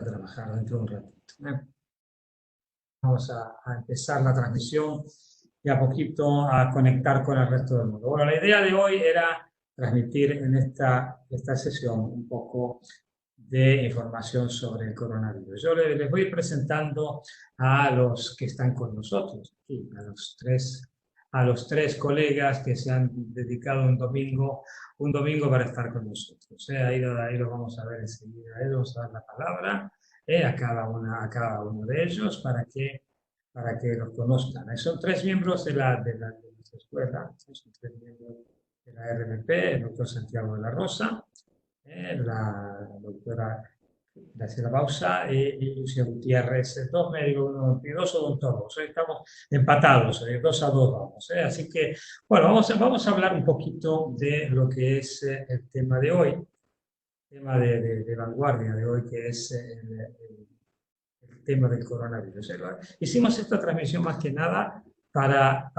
trabajar dentro de un ratito. Vamos a empezar la transmisión y a poquito a conectar con el resto del mundo. Bueno, la idea de hoy era transmitir en esta sesión un poco de información sobre el coronavirus. Yo les voy presentando a los que están con nosotros, aquí, a los tres colegas que se han dedicado un domingo para estar con nosotros. Ahí lo vamos a ver enseguida. Ahí vamos a dar la palabra a cada uno de ellos para que los conozcan. Son tres miembros de nuestra escuela, son tres miembros de la RMP, el doctor Santiago de la Rosa, la doctora Graciela Bausa y Lucía Gutiérrez, dos médicos y dos odontólogos. Hoy estamos empatados, 2-2 vamos. Así que, bueno, vamos a hablar un poquito de lo que es el tema de hoy, tema de vanguardia de hoy, que es el tema del coronavirus. Hicimos esta transmisión más que nada para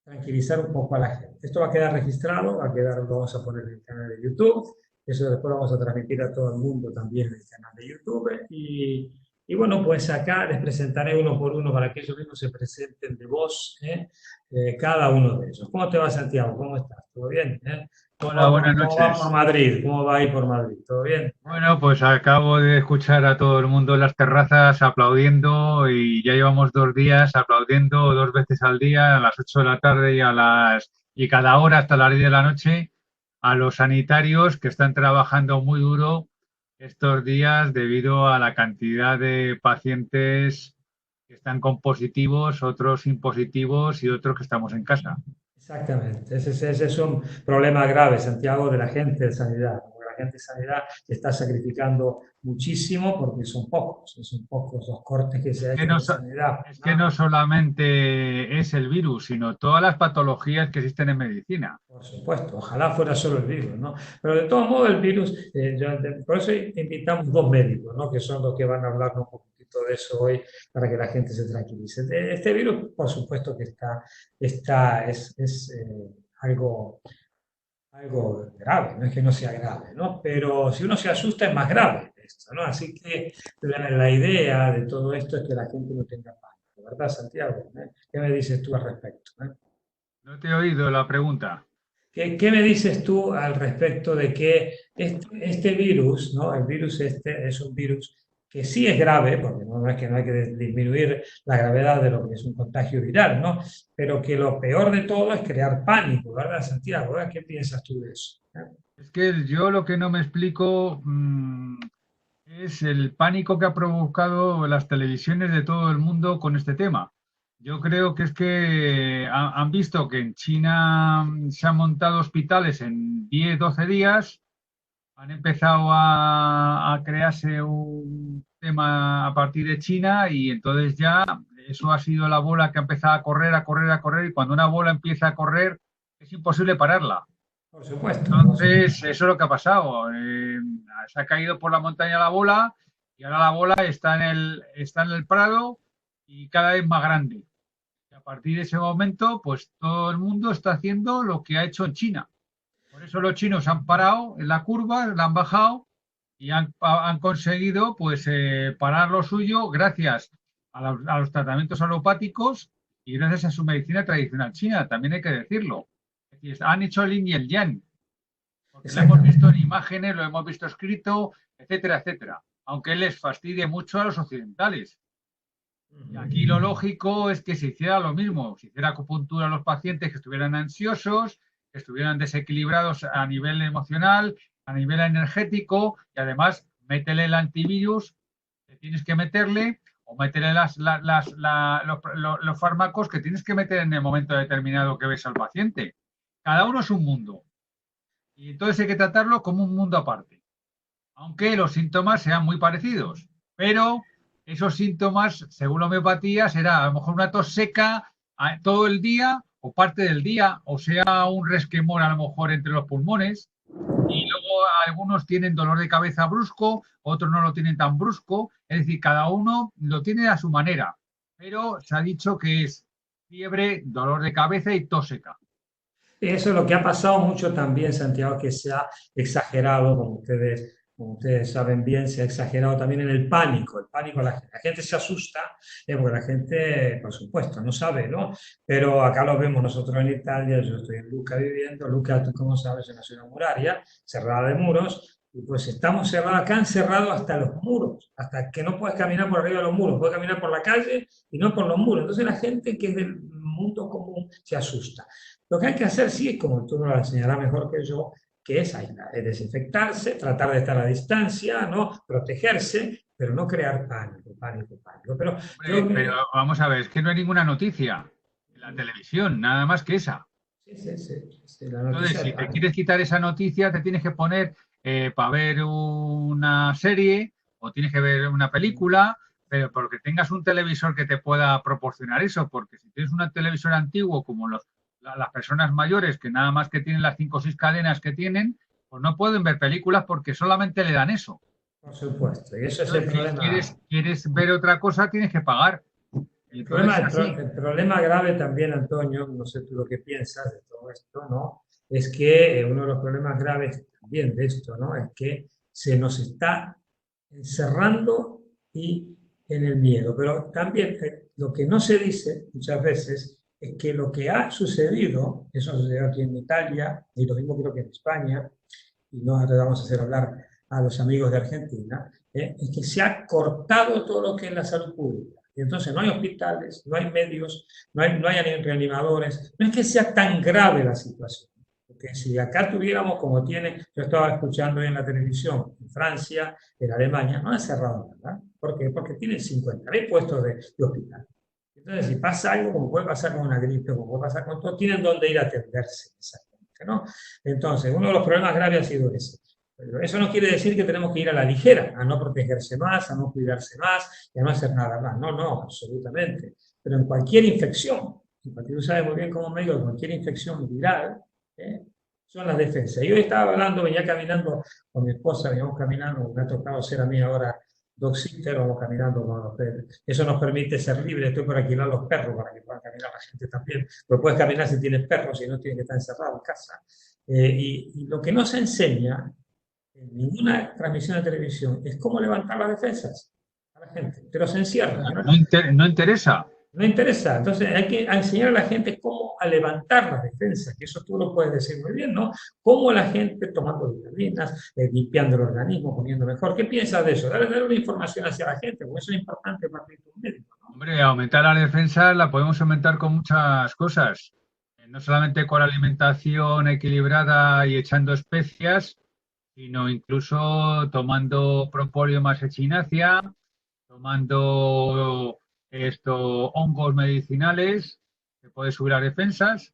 tranquilizar un poco a la gente. Esto va a quedar registrado, lo vamos a poner en el canal de YouTube, eso después lo vamos a transmitir a todo el mundo también en el canal de YouTube. Y bueno, pues acá les presentaré uno por uno para que ellos mismos se presenten de voz, cada uno de ellos. ¿Cómo te va, Santiago? ¿Cómo estás? ¿Todo bien? Hola, buenas ¿Cómo va por noches. Madrid? ¿Cómo va ahí por Madrid? ¿Todo bien? Bueno, pues acabo de escuchar a todo el mundo en las terrazas aplaudiendo y ya llevamos 2 días aplaudiendo 2 veces al día, a las 8 de la tarde y cada hora hasta las 10 de la noche, a los sanitarios que están trabajando muy duro estos días debido a la cantidad de pacientes que están con positivos, otros sin positivos y otros que estamos en casa. Exactamente, ese es un problema grave, Santiago, de la gente de sanidad, porque la gente de sanidad se está sacrificando muchísimo porque son pocos los cortes que Es se ha que hecho no, en sanidad, es que ¿no? no solamente es el virus, sino todas las patologías que existen en medicina. Por supuesto, ojalá fuera solo el virus, ¿no? Pero de todos modos el virus, por eso invitamos dos médicos, ¿no? Que son los que van a hablarnos un poquito de eso hoy para que la gente se tranquilice. Este virus, por supuesto que es algo grave, no es que no sea grave, ¿no? Pero si uno se asusta es más grave esto, ¿no? Así que la idea de todo esto es que la gente no tenga pánico, ¿verdad, Santiago? ¿Qué me dices tú al respecto? No te he oído la pregunta. ¿Qué me dices tú al respecto de que este virus, ¿no? El virus este es un virus que sí es grave, porque no es que no hay que disminuir la gravedad de lo que es un contagio viral, ¿no? Pero que lo peor de todo es crear pánico, ¿verdad, Santiago? ¿Qué piensas tú de eso? Es que yo lo que no me explico es el pánico que ha provocado las televisiones de todo el mundo con este tema. Yo creo que es que han visto que en China se han montado hospitales en 10, 12 días, han empezado a crearse un tema a partir de China y entonces ya eso ha sido la bola que ha empezado a correr, a correr, a correr y cuando una bola empieza a correr es imposible pararla. Por supuesto, por Entonces, supuesto. eso es lo que ha pasado. Se ha caído por la montaña la bola y ahora la bola está en el Prado y cada vez más grande. Y a partir de ese momento, pues todo el mundo está haciendo lo que ha hecho en China. Por eso los chinos han parado en la curva, la han bajado y han conseguido pues parar lo suyo gracias a los tratamientos alopáticos y gracias a su medicina tradicional china, también hay que decirlo. Es decir, han hecho el yin y el yang porque lo hemos visto Exactamente. en imágenes, lo hemos visto escrito, etcétera, etcétera, aunque les fastidie mucho a los occidentales. Y aquí lo lógico es que se hiciera lo mismo, se hiciera acupuntura a los pacientes que estuvieran ansiosos, que estuvieran desequilibrados a nivel emocional, a nivel energético, y además métele el antivirus que tienes que meterle o métele los fármacos que tienes que meter en el momento determinado que ves al paciente. Cada uno es un mundo. Y entonces hay que tratarlo como un mundo aparte, aunque los síntomas sean muy parecidos. Pero esos síntomas, según la homeopatía, será a lo mejor una tos seca todo el día o parte del día, o sea, un resquemor a lo mejor entre los pulmones. Y luego algunos tienen dolor de cabeza brusco, otros no lo tienen tan brusco. Es decir, cada uno lo tiene a su manera. Pero se ha dicho que es fiebre, dolor de cabeza y tos seca. Eso es lo que ha pasado mucho también, Santiago, que se ha exagerado, como ustedes como ustedes saben bien, se ha exagerado también en el pánico. El pánico, la gente se asusta, porque la gente, por supuesto, no sabe, ¿no? Pero acá lo vemos nosotros en Italia, yo estoy en Luca viviendo, Luca, tú como sabes, es una ciudad muraria, cerrada de muros, y pues estamos cerrados, acá han cerrado hasta los muros, hasta que no puedes caminar por arriba de los muros, puedes caminar por la calle y no por los muros. Entonces la gente que es del mundo común se asusta. Lo que hay que hacer, sí, como tú lo señalarás mejor que yo, que es aislar, es desinfectarse, tratar de estar a distancia, ¿no? Protegerse, pero no crear pánico, pánico, pánico. Pero yo Hombre, pero vamos a ver, es que no hay ninguna noticia en la televisión, nada más que esa. sí, sí, sí, sí, la Entonces, noticia de si te pánico. quieres quitar esa noticia, te tienes que poner para ver una serie o tienes que ver una película, pero porque tengas un televisor que te pueda proporcionar eso, porque si tienes un televisor antiguo como las personas mayores que nada más que tienen las 5 o 6 cadenas que tienen, pues no pueden ver películas porque solamente le dan eso. Por supuesto, y eso es el Entonces, si problema. quieres ver otra cosa, tienes que pagar. Y El entonces problema, es así. el problema grave también, Antonio, no sé tú lo que piensas de todo esto, ¿no? Es que uno de los problemas graves también de esto, ¿no? Es que se nos está encerrando y en el miedo. Pero también lo que no se dice muchas veces es que lo que ha sucedido, eso sucedió aquí en Italia, y lo mismo creo que en España, y no le vamos a hacer hablar a los amigos de Argentina, es que se ha cortado todo lo que es la salud pública. Y entonces no hay hospitales, no hay medios, no hay reanimadores. No es que sea tan grave la situación. Porque si acá tuviéramos como tiene, yo estaba escuchando en la televisión, en Francia, en Alemania, no han cerrado nada. ¿Por qué? Porque tienen 50.000 puestos de hospital. Entonces, si pasa algo, como puede pasar con una gripe, como puede pasar con todo, tienen donde ir a atenderse, exactamente, ¿no? Entonces, uno de los problemas graves ha sido ese. Pero eso no quiere decir que tenemos que ir a la ligera, a no protegerse más, a no cuidarse más y a no hacer nada más. No, no, absolutamente. Pero en cualquier infección, y tú sabes muy bien como médico, cualquier infección viral, ¿eh? Son las defensas. Yo estaba hablando, venía caminando con mi esposa, veníamos caminando, me ha tocado ser a mí ahora dog sitter, vamos caminando con los perros. Eso nos permite ser libres, estoy por alquilar los perros para que puedan caminar la gente también. Pero puedes caminar si tienes perros, si no tienes que estar encerrado en casa. Y lo que no se enseña en ninguna transmisión de televisión es cómo levantar las defensas a la gente. Pero se encierra, ¿no? No interesa. No interesa. Entonces hay que enseñar a la gente cómo a levantar las defensas, que eso tú lo puedes decir muy bien, ¿no? Cómo la gente tomando vitaminas, limpiando el organismo, poniendo mejor. ¿Qué piensas de eso? Dar una información hacia la gente, porque eso es importante para ti como médico, ¿no? Hombre, aumentar la defensa la podemos aumentar con muchas cosas. No solamente con la alimentación equilibrada y echando especias, sino incluso tomando propóleo más echinacea, tomando hongos medicinales, que puede subir las defensas.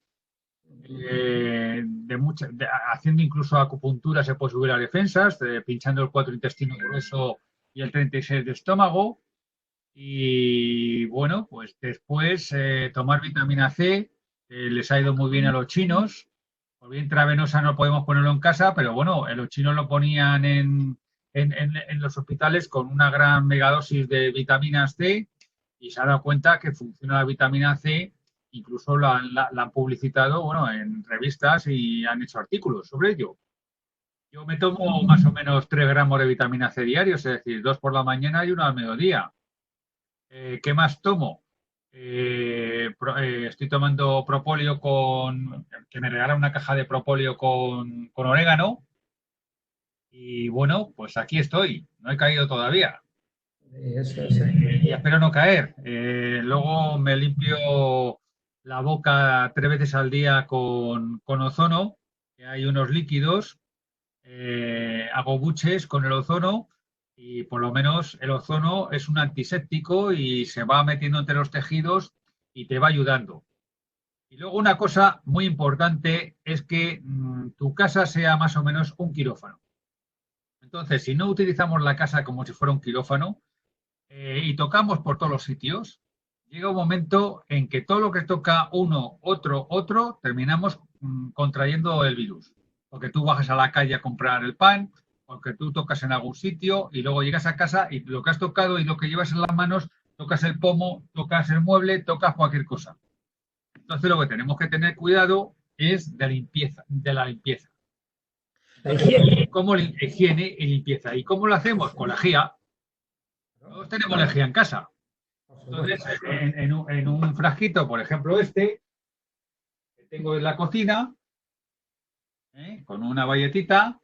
Haciendo incluso acupuntura se puede subir las defensas, pinchando el 4 intestino grueso y el 36 de estómago. Y bueno, pues después tomar vitamina C, les ha ido muy bien a los chinos. Por bien intravenosa no podemos ponerlo en casa, pero bueno, los chinos lo ponían en los hospitales con una gran megadosis de vitamina C y se ha dado cuenta que funciona la vitamina C, incluso la han publicitado, bueno, en revistas y han hecho artículos sobre ello. Yo me tomo más o menos 3 gramos de vitamina C diarios, es decir, 2 por la mañana y 1 al mediodía. ¿Qué más tomo? Estoy tomando propóleo que me regala una caja de propóleo con orégano. Y bueno, pues aquí estoy. No he caído todavía. Y eso es, Y espero no caer. Luego me limpio la boca 3 veces al día con ozono, que hay unos líquidos. Hago buches con el ozono y por lo menos el ozono es un antiséptico y se va metiendo entre los tejidos y te va ayudando. Y luego una cosa muy importante es que tu casa sea más o menos un quirófano. Entonces, si no utilizamos la casa como si fuera un quirófano y tocamos por todos los sitios, llega un momento en que todo lo que toca uno, otro, terminamos contrayendo el virus. Porque tú bajas a la calle a comprar el pan, porque tú tocas en algún sitio y luego llegas a casa y lo que has tocado y lo que llevas en las manos, tocas el pomo, tocas el mueble, tocas cualquier cosa. Entonces lo que tenemos que tener cuidado es de la limpieza. La higiene. ¿Cómo higiene y limpieza? ¿Y cómo lo hacemos? Con lejía. Todos tenemos lejía en casa. Entonces, en un frasquito, por ejemplo, que tengo en la cocina, con una bayetita,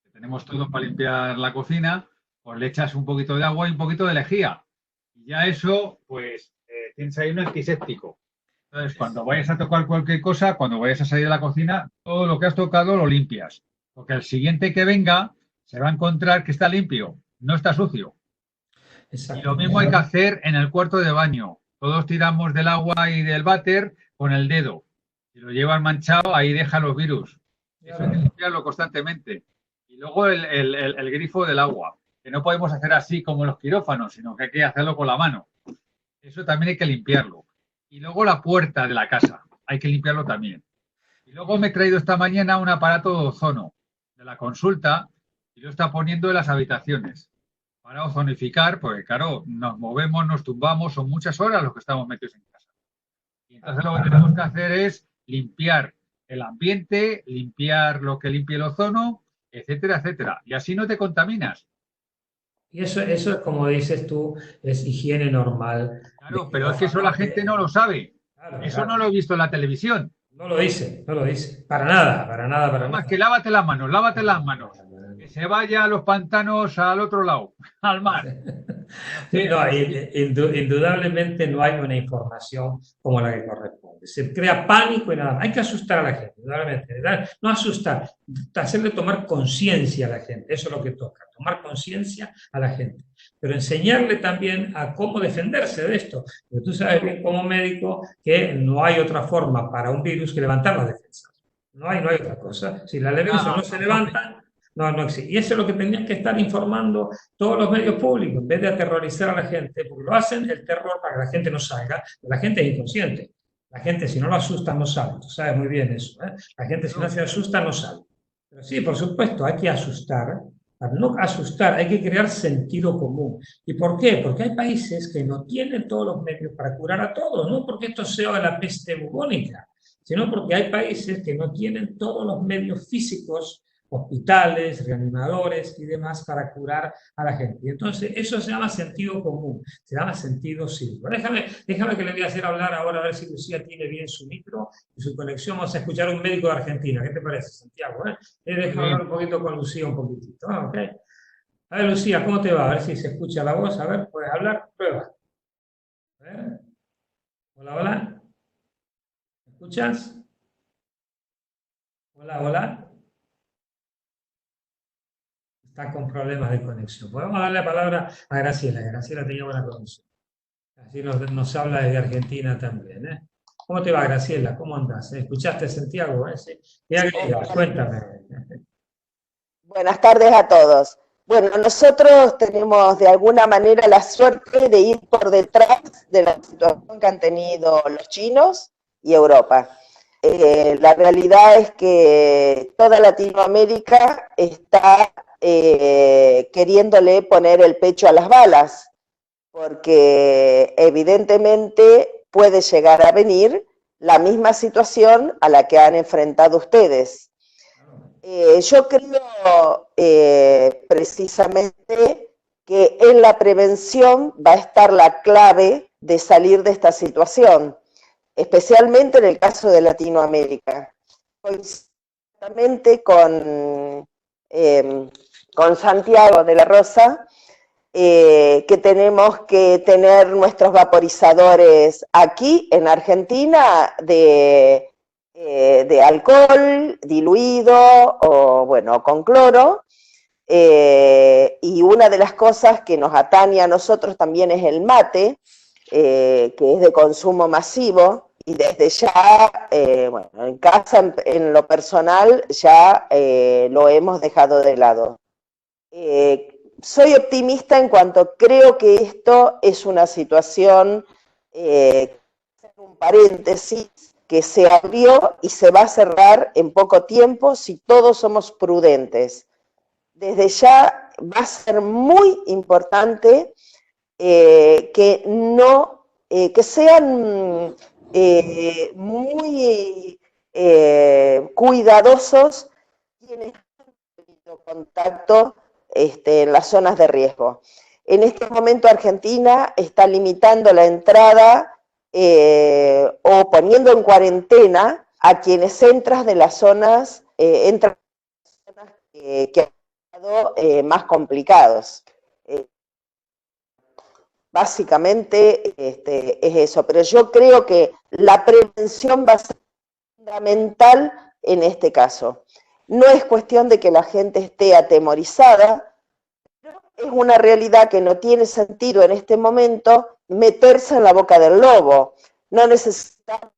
que tenemos todos para limpiar la cocina, pues le echas un poquito de agua y un poquito de lejía. Y ya eso, pues, tienes ahí un antiséptico. Entonces, cuando vayas a tocar cualquier cosa, cuando vayas a salir de la cocina, todo lo que has tocado lo limpias. Porque el siguiente que venga se va a encontrar que está limpio, no está sucio. Y lo mismo hay que hacer en el cuarto de baño. Todos tiramos del agua y del váter con el dedo. Si lo llevas manchado, ahí deja los virus. Eso hay que limpiarlo constantemente. Y luego el grifo del agua, que no podemos hacer así como los quirófanos, sino que hay que hacerlo con la mano. Eso también hay que limpiarlo. Y luego la puerta de la casa, hay que limpiarlo también. Y luego me he traído esta mañana un aparato de ozono de la consulta y lo está poniendo en las habitaciones para ozonificar, porque claro, nos movemos, nos tumbamos, son muchas horas los que estamos metidos en casa. Y entonces lo que tenemos que hacer es limpiar el ambiente, limpiar lo que limpie el ozono, etcétera, etcétera. Y así no te contaminas. Y eso es como dices tú, es higiene normal. Claro, pero es que eso la gente no lo sabe. Claro, Eso claro. no lo he visto en la televisión. No lo dice, no lo dice. Para nada, para nada, para Nada más nada. que lávate las manos, lávate las manos. Que se vaya a los pantanos al otro lado, al mar. Sí, no, indudablemente no hay una información como la que corresponde. Se crea pánico y nada más. Hay que asustar a la gente, indudablemente. ¿Verdad? No asustar, hacerle tomar conciencia a la gente. Eso es lo que toca, tomar conciencia a la gente. Pero enseñarle también a cómo defenderse de esto. Porque tú sabes bien como médico que no hay otra forma para un virus que levantar la defensa. No hay otra cosa. Si la defensa no se levanta, no existe. Y eso es lo que tenían que estar informando todos los medios públicos, en vez de aterrorizar a la gente, porque lo hacen el terror para que la gente no salga, pero la gente es inconsciente. La gente, si no lo asusta, no sale. Tú sabes muy bien eso. La gente, si no se asusta, no sale. Pero sí, por supuesto, hay que asustar. Para no asustar, hay que crear sentido común. ¿Y por qué? Porque hay países que no tienen todos los medios para curar a todos, no porque esto sea la peste bubónica, sino porque hay países que no tienen todos los medios físicos, hospitales, reanimadores y demás para curar a la gente. Y entonces eso se llama sentido común, se llama sentido cívico. Déjame que le voy a hacer hablar ahora a ver si Lucía tiene bien su micro y su conexión. Vamos a escuchar a un médico de Argentina. ¿Qué te parece, Santiago? Déjame hablar un poquito con Lucía un poquitito. ¿Okay? A ver, Lucía, ¿cómo te va? A ver si se escucha la voz. A ver, ¿puedes hablar? Prueba. A ver. Hola, hola. ¿Me escuchas? Hola, hola. Está con problemas de conexión. Podemos darle la palabra a Graciela. Graciela tenía buena conexión. Así nos habla desde Argentina también. ¿Cómo te va, Graciela? ¿Cómo andas? ¿Escuchaste, Santiago? ¿Sí? Cuéntame. Buenas tardes a todos. Bueno, nosotros tenemos de alguna manera la suerte de ir por detrás de la situación que han tenido los chinos y Europa. La realidad es que toda Latinoamérica está queriéndole poner el pecho a las balas, porque evidentemente puede llegar a venir la misma situación a la que han enfrentado ustedes. Yo creo precisamente que en la prevención va a estar la clave de salir de esta situación, especialmente en el caso de Latinoamérica. Coincidentamente con Santiago de la Rosa, que tenemos que tener nuestros vaporizadores aquí en Argentina de alcohol diluido o bueno, con cloro, y una de las cosas que nos atañe a nosotros también es el mate, que es de consumo masivo, y desde ya, bueno, en casa, en lo personal, ya lo hemos dejado de lado. Soy optimista en cuanto creo que esto es una situación, un paréntesis, que se abrió y se va a cerrar en poco tiempo si todos somos prudentes. Desde ya va a ser muy importante que sean muy cuidadosos quienes contacto en las zonas de riesgo. En este momento Argentina está limitando la entrada o poniendo en cuarentena a quienes entran de las zonas, que han estado más complicados. Básicamente es eso, pero yo creo que la prevención va a ser fundamental en este caso. No es cuestión de que la gente esté atemorizada, pero es una realidad que no tiene sentido en este momento meterse en la boca del lobo. No necesitamos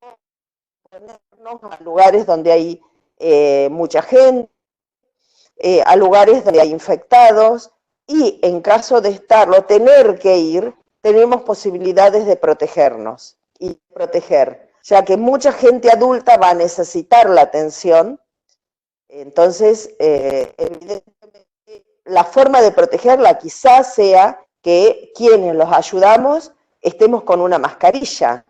ponernos a lugares donde hay mucha gente, a lugares donde hay infectados, y en caso de estarlo, tener que ir, tenemos posibilidades de protegernos y proteger, ya que mucha gente adulta va a necesitar la atención. Entonces, evidentemente, la forma de protegerla quizás sea que quienes los ayudamos estemos con una mascarilla.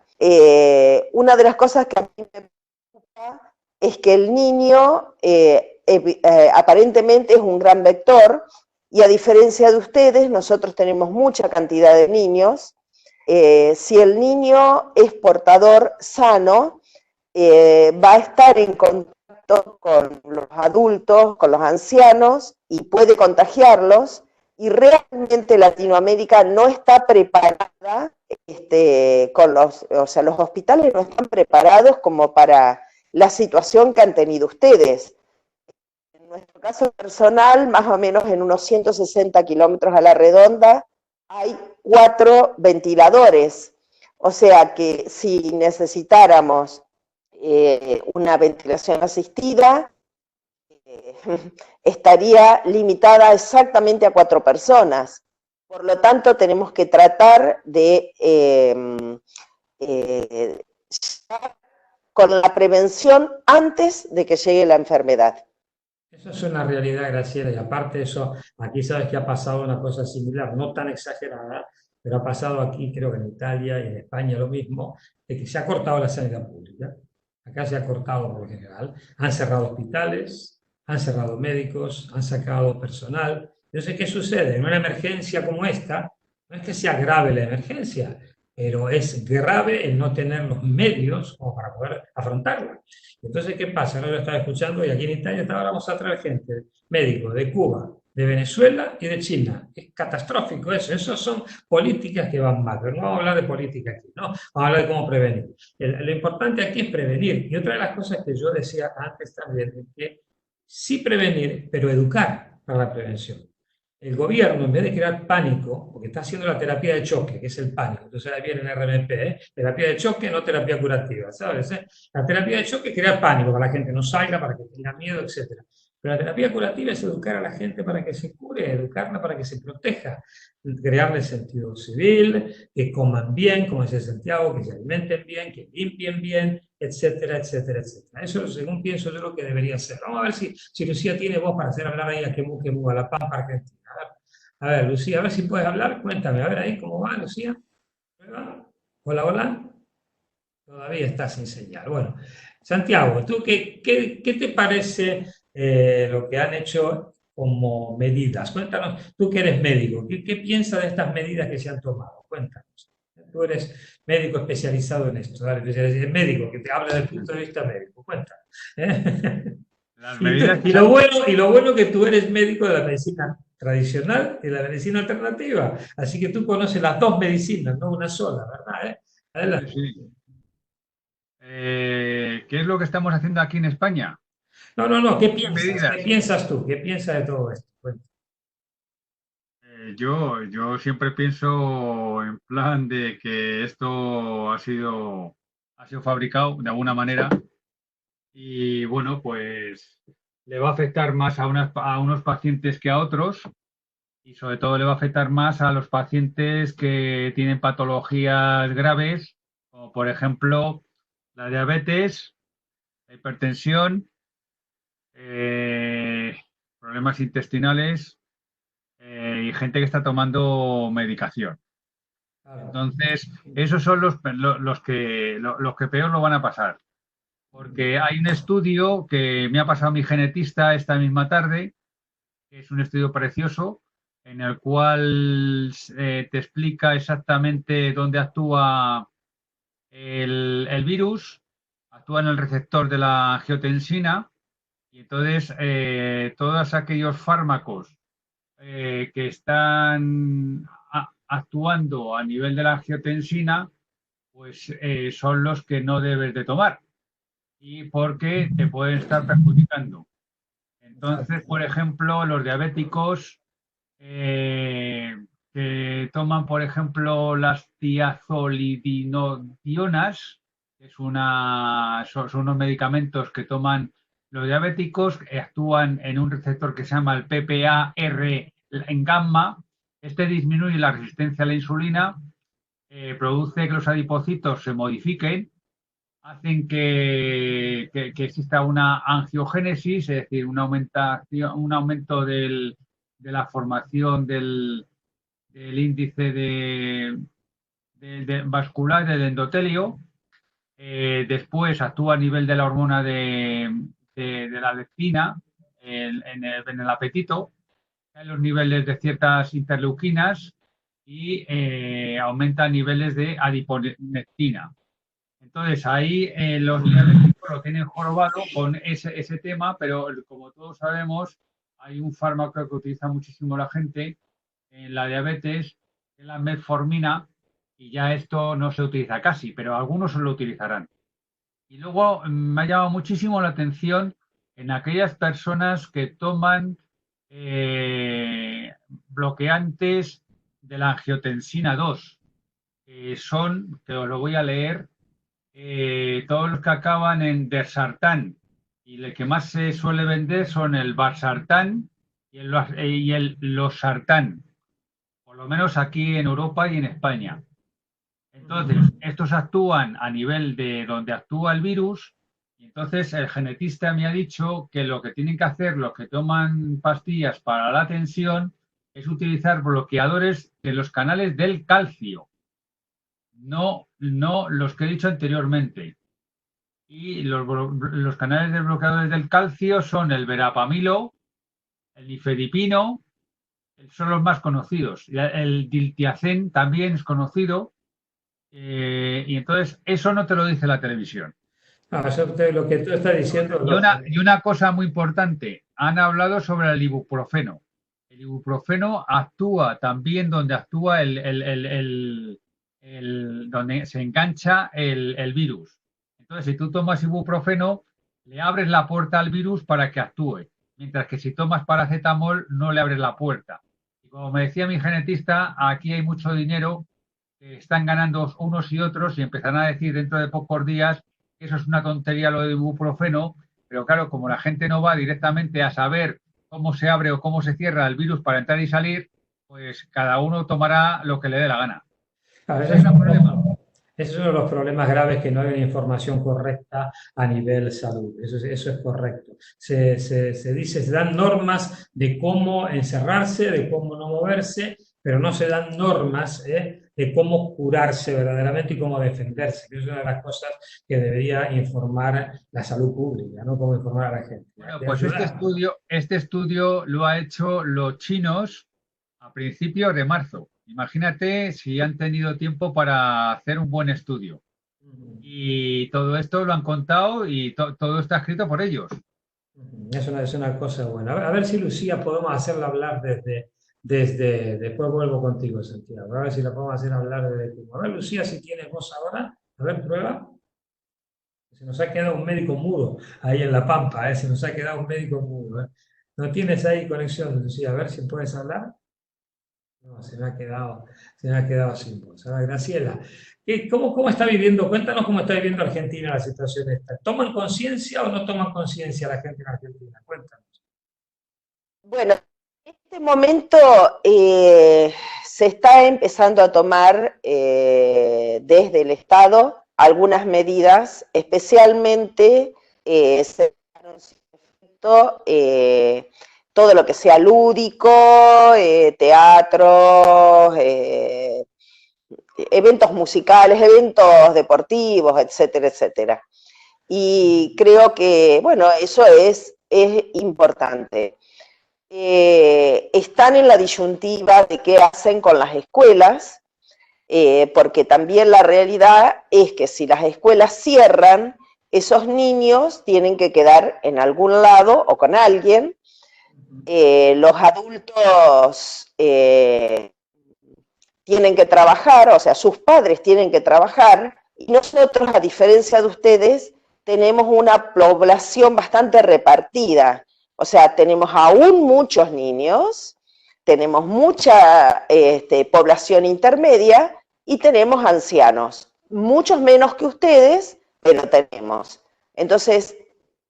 Una de las cosas que a mí me preocupa es que el niño aparentemente es un gran vector, y a diferencia de ustedes, nosotros tenemos mucha cantidad de niños. Si el niño es portador sano, va a estar en contacto con los adultos, con los ancianos, y puede contagiarlos, y realmente Latinoamérica no está preparada, los hospitales no están preparados como para la situación que han tenido ustedes. En nuestro caso personal, más o menos en unos 160 kilómetros a la redonda, hay 4 ventiladores. O sea que si necesitáramos una ventilación asistida, estaría limitada exactamente a 4 personas. Por lo tanto, tenemos que tratar de con la prevención antes de que llegue la enfermedad. Eso es una realidad, Graciela, y aparte de eso, aquí sabes que ha pasado una cosa similar, no tan exagerada, pero ha pasado aquí, creo que en Italia y en España lo mismo, de que se ha cortado la sanidad pública. Acá se ha cortado por lo general. Han cerrado hospitales, han cerrado médicos, han sacado personal. Entonces, ¿qué sucede? En una emergencia como esta, no es que sea grave la emergencia, pero es grave el no tener los medios como para poder afrontarla. Entonces, ¿qué pasa? No lo estaba escuchando y aquí en Italia vamos a traer gente, médicos de Cuba, de Venezuela y de China. Es catastrófico eso. Esas son políticas que van mal, pero no vamos a hablar de política aquí, ¿no? Vamos a hablar de cómo prevenir. Lo importante aquí es prevenir. Y otra de las cosas que yo decía antes también es que sí prevenir, pero educar para la prevención. El gobierno, en vez de crear pánico, porque está haciendo la terapia de choque, que es el pánico, entonces ahí viene el RMP, terapia de choque, no terapia curativa, ¿sabes? La terapia de choque crea pánico para que la gente no salga, para que tenga miedo, etc. Pero la terapia curativa es educar a la gente para que se cure, educarla para que se proteja, crearle sentido civil, que coman bien, como dice Santiago, que se alimenten bien, que limpien bien, etcétera, etcétera, etcétera. Eso, según pienso yo, lo que debería ser. Vamos a ver si Lucía tiene voz para hacer hablar ahí a Quemu, a La Pampa, Argentina. A ver, Lucía, a ver si puedes hablar, cuéntame, a ver ahí cómo va, Lucía. Hola, hola. Todavía está sin señal. Bueno, Santiago, ¿tú qué te parece lo que han hecho como medidas? Cuéntanos, tú que eres médico, ¿qué piensas de estas medidas que se han tomado? Cuéntanos. Tú eres médico especializado en esto, ¿vale? Es médico, que te habla desde el punto de vista médico. Cuéntanos. Las medidas Y lo bueno que tú eres médico de la medicina tradicional y de la medicina alternativa. Así que tú conoces las dos medicinas, no una sola, ¿verdad? Adelante. Sí. ¿Qué es lo que estamos haciendo aquí en España? No, ¿qué ¿Qué piensas? medidas? ¿Qué piensas tú? ¿Qué piensas de todo esto? Cuéntame. Yo siempre pienso en plan de que esto ha sido fabricado de alguna manera y bueno, pues le va a afectar más a unos pacientes que a otros y sobre todo le va a afectar más a los pacientes que tienen patologías graves, como por ejemplo la diabetes, la hipertensión, eh, problemas intestinales y gente que está tomando medicación. Claro. Entonces, esos son los que peor lo van a pasar. Porque hay un estudio que me ha pasado mi genetista esta misma tarde, que es un estudio precioso en el cual te explica exactamente dónde actúa el virus, actúa en el receptor de la angiotensina y entonces todos aquellos fármacos que están actuando a nivel de la angiotensina, pues son los que no debes de tomar y porque te pueden estar perjudicando. Entonces, por ejemplo, los diabéticos que toman, por ejemplo, las tiazolidinodionas, que son unos medicamentos que toman los diabéticos, que actúan en un receptor que se llama el PPAR en gamma. Este disminuye la resistencia a la insulina, produce que los adipocitos se modifiquen, hacen que exista una angiogénesis, es decir, un aumento de la formación del índice vascular del endotelio. Después actúa a nivel de la hormona de la leptina en el apetito, en los niveles de ciertas interleuquinas y aumenta niveles de adiponectina. Entonces ahí los diabéticos lo tienen jorobado con ese tema, pero como todos sabemos, hay un fármaco que utiliza muchísimo la gente en la diabetes, que es la metformina, y ya esto no se utiliza casi, pero algunos lo utilizarán. Y luego me ha llamado muchísimo la atención en aquellas personas que toman bloqueantes de la angiotensina 2, que son, que os lo voy a leer, todos los que acaban en dersartán, y el que más se suele vender son el valsartán y el losartán, por lo menos aquí en Europa y en España. Entonces, estos actúan a nivel de donde actúa el virus, y entonces el genetista me ha dicho que lo que tienen que hacer los que toman pastillas para la tensión es utilizar bloqueadores de los canales del calcio. No los que he dicho anteriormente. Y los canales de bloqueadores del calcio son el verapamilo, el nifedipino, son los más conocidos. El diltiazem también es conocido. Y entonces eso no te lo dice la televisión. Lo que tú estás diciendo... Y una cosa muy importante, han hablado sobre el ibuprofeno. El ibuprofeno actúa también donde actúa donde se engancha el virus. Entonces, si tú tomas ibuprofeno, le abres la puerta al virus para que actúe, mientras que si tomas paracetamol no le abres la puerta. Y como me decía mi genetista, aquí hay mucho dinero que están ganando unos y otros y empezarán a decir dentro de pocos días que eso es una tontería lo de ibuprofeno, pero claro, como la gente no va directamente a saber cómo se abre o cómo se cierra el virus para entrar y salir, pues cada uno tomará lo que le dé la gana. A veces es un problema. Ese es uno de los problemas graves, que no hay una información correcta a nivel salud. Eso es correcto. Se dice, se dan normas de cómo encerrarse, de cómo no moverse, pero no se dan normas de cómo curarse verdaderamente y cómo defenderse. Que es una de las cosas que debería informar la salud pública, ¿no? Cómo informar a la gente. Bueno, pues este estudio lo ha hecho los chinos a principios de marzo. Imagínate si han tenido tiempo para hacer un buen estudio. Y todo esto lo han contado y todo está escrito por ellos. Es una cosa buena. A ver si Lucía podemos hacerla hablar después vuelvo contigo, Santiago. A ver si la podemos hacer hablar desde aquí. A ver, Lucía, si tienes voz ahora. A ver, prueba. Se nos ha quedado un médico mudo ahí en La Pampa, se nos ha quedado un médico mudo. ¿No tienes ahí conexión, Lucía? A ver si puedes hablar. No, se me ha quedado sin voz. A ver, Graciela, ¿cómo está viviendo? Cuéntanos cómo está viviendo Argentina la situación esta. ¿Toman conciencia o no toman conciencia la gente en Argentina? Cuéntanos. Bueno, en este momento se está empezando a tomar desde el Estado algunas medidas, especialmente se todo lo que sea lúdico, teatro, eventos musicales, eventos deportivos, etcétera, etcétera. Y creo que, bueno, eso es importante. están en la disyuntiva de qué hacen con las escuelas, porque también la realidad es que si las escuelas cierran, esos niños tienen que quedar en algún lado o con alguien. Los adultos tienen que trabajar, o sea, sus padres tienen que trabajar, y nosotros, a diferencia de ustedes, tenemos una población bastante repartida. O sea, tenemos aún muchos niños, tenemos mucha población intermedia y tenemos ancianos. Muchos menos que ustedes, pero tenemos. Entonces,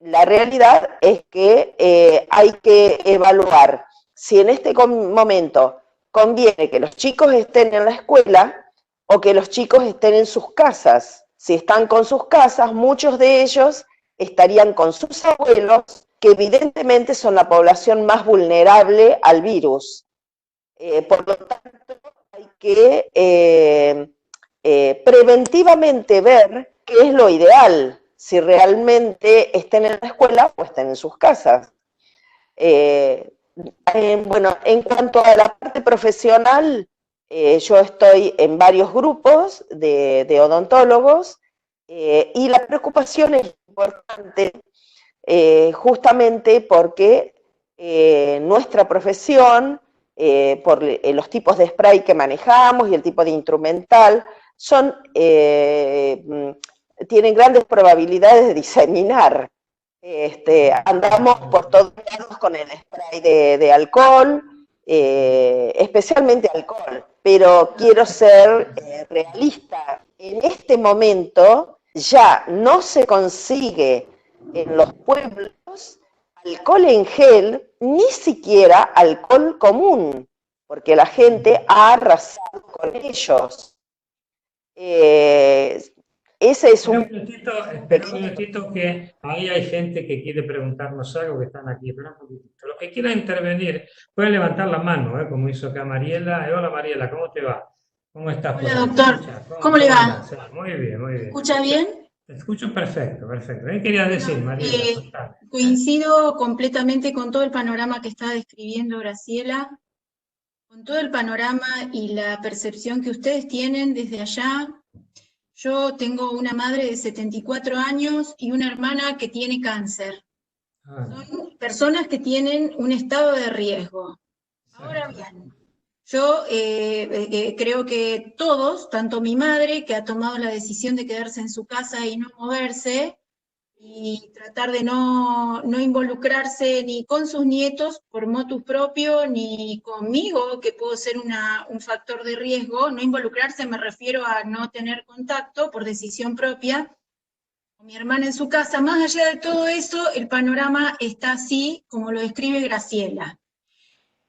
la realidad es que hay que evaluar si en este momento conviene que los chicos estén en la escuela o que los chicos estén en sus casas. Si están con sus casas, muchos de ellos estarían con sus abuelos, que evidentemente son la población más vulnerable al virus. Por lo tanto, hay que preventivamente ver qué es lo ideal, si realmente estén en la escuela o estén en sus casas. Bueno, en cuanto a la parte profesional, yo estoy en varios grupos de odontólogos y la preocupación es importante justamente porque nuestra profesión, por los tipos de spray que manejamos y el tipo de instrumental, tienen grandes probabilidades de diseminar. Andamos por todos lados con el spray de alcohol, especialmente alcohol, pero quiero ser realista. En este momento ya no se consigue en los pueblos alcohol en gel, ni siquiera alcohol común, porque la gente ha arrasado con ellos. Ese es Espera un minutito, que ahí hay gente que quiere preguntarnos algo, que están aquí. Espera un poquitito. Los que quieran intervenir, pueden levantar la mano, como hizo acá Mariela. Hola Mariela, ¿cómo te va? ¿Cómo estás? Hola doctor, ¿cómo le va? Muy bien, muy bien. ¿Escucha bien? Te escucho perfecto, perfecto. ¿Qué querías decir, Mariela? Coincido completamente con todo el panorama que está describiendo Graciela, con todo el panorama y la percepción que ustedes tienen desde allá. Yo tengo una madre de 74 años y una hermana que tiene cáncer. Son personas que tienen un estado de riesgo. Ahora bien, yo creo que todos, tanto mi madre, que ha tomado la decisión de quedarse en su casa y no moverse, y tratar de no involucrarse ni con sus nietos por motus propio, ni conmigo, que puedo ser un factor de riesgo. No involucrarse me refiero a no tener contacto por decisión propia con mi hermana en su casa. Más allá de todo eso, el panorama está así como lo describe Graciela.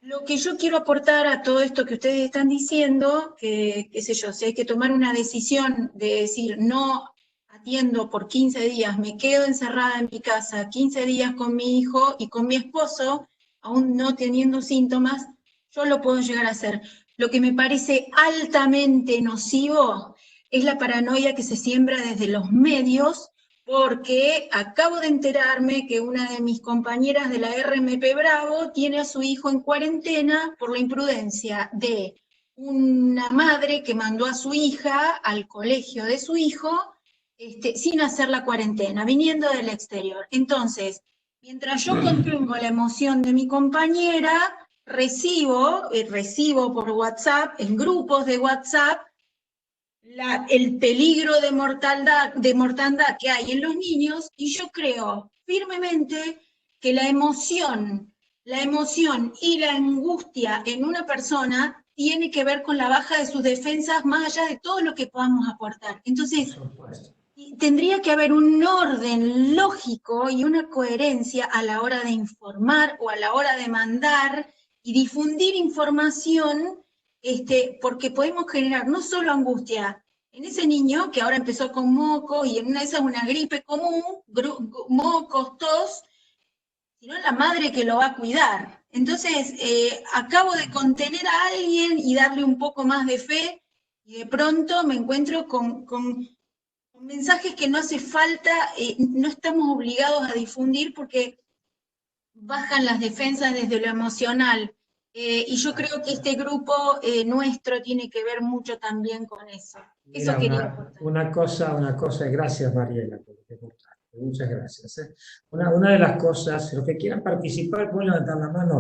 Lo que yo quiero aportar a todo esto que ustedes están diciendo, que, qué sé yo, si hay que tomar una decisión de decir no atiendo por 15 días, me quedo encerrada en mi casa 15 días con mi hijo y con mi esposo, aún no teniendo síntomas, yo lo puedo llegar a hacer. Lo que me parece altamente nocivo es la paranoia que se siembra desde los medios, porque acabo de enterarme que una de mis compañeras de la RMP Bravo tiene a su hijo en cuarentena por la imprudencia de una madre que mandó a su hija al colegio de su hijo sin hacer la cuarentena, viniendo del exterior. Entonces, mientras yo contengo la emoción de mi compañera, recibo por WhatsApp, en grupos de WhatsApp, el peligro de mortandad que hay en los niños, y yo creo firmemente que la emoción y la angustia en una persona tiene que ver con la baja de sus defensas, más allá de todo lo que podamos aportar. Entonces, tendría que haber un orden lógico y una coherencia a la hora de informar o a la hora de mandar y difundir información, porque podemos generar no solo angustia en ese niño que ahora empezó con moco y en una de esas una gripe común, mocos, tos, sino la madre que lo va a cuidar. Entonces, acabo de contener a alguien y darle un poco más de fe, y de pronto me encuentro con mensajes que no hace falta, no estamos obligados a difundir, porque bajan las defensas desde lo emocional. Y yo creo que este grupo nuestro tiene que ver mucho también con eso. Eso Mira, quería aportar. una cosa, gracias Mariela por lo que aportaste, muchas gracias. Una de las cosas, los que quieran participar pueden levantar la mano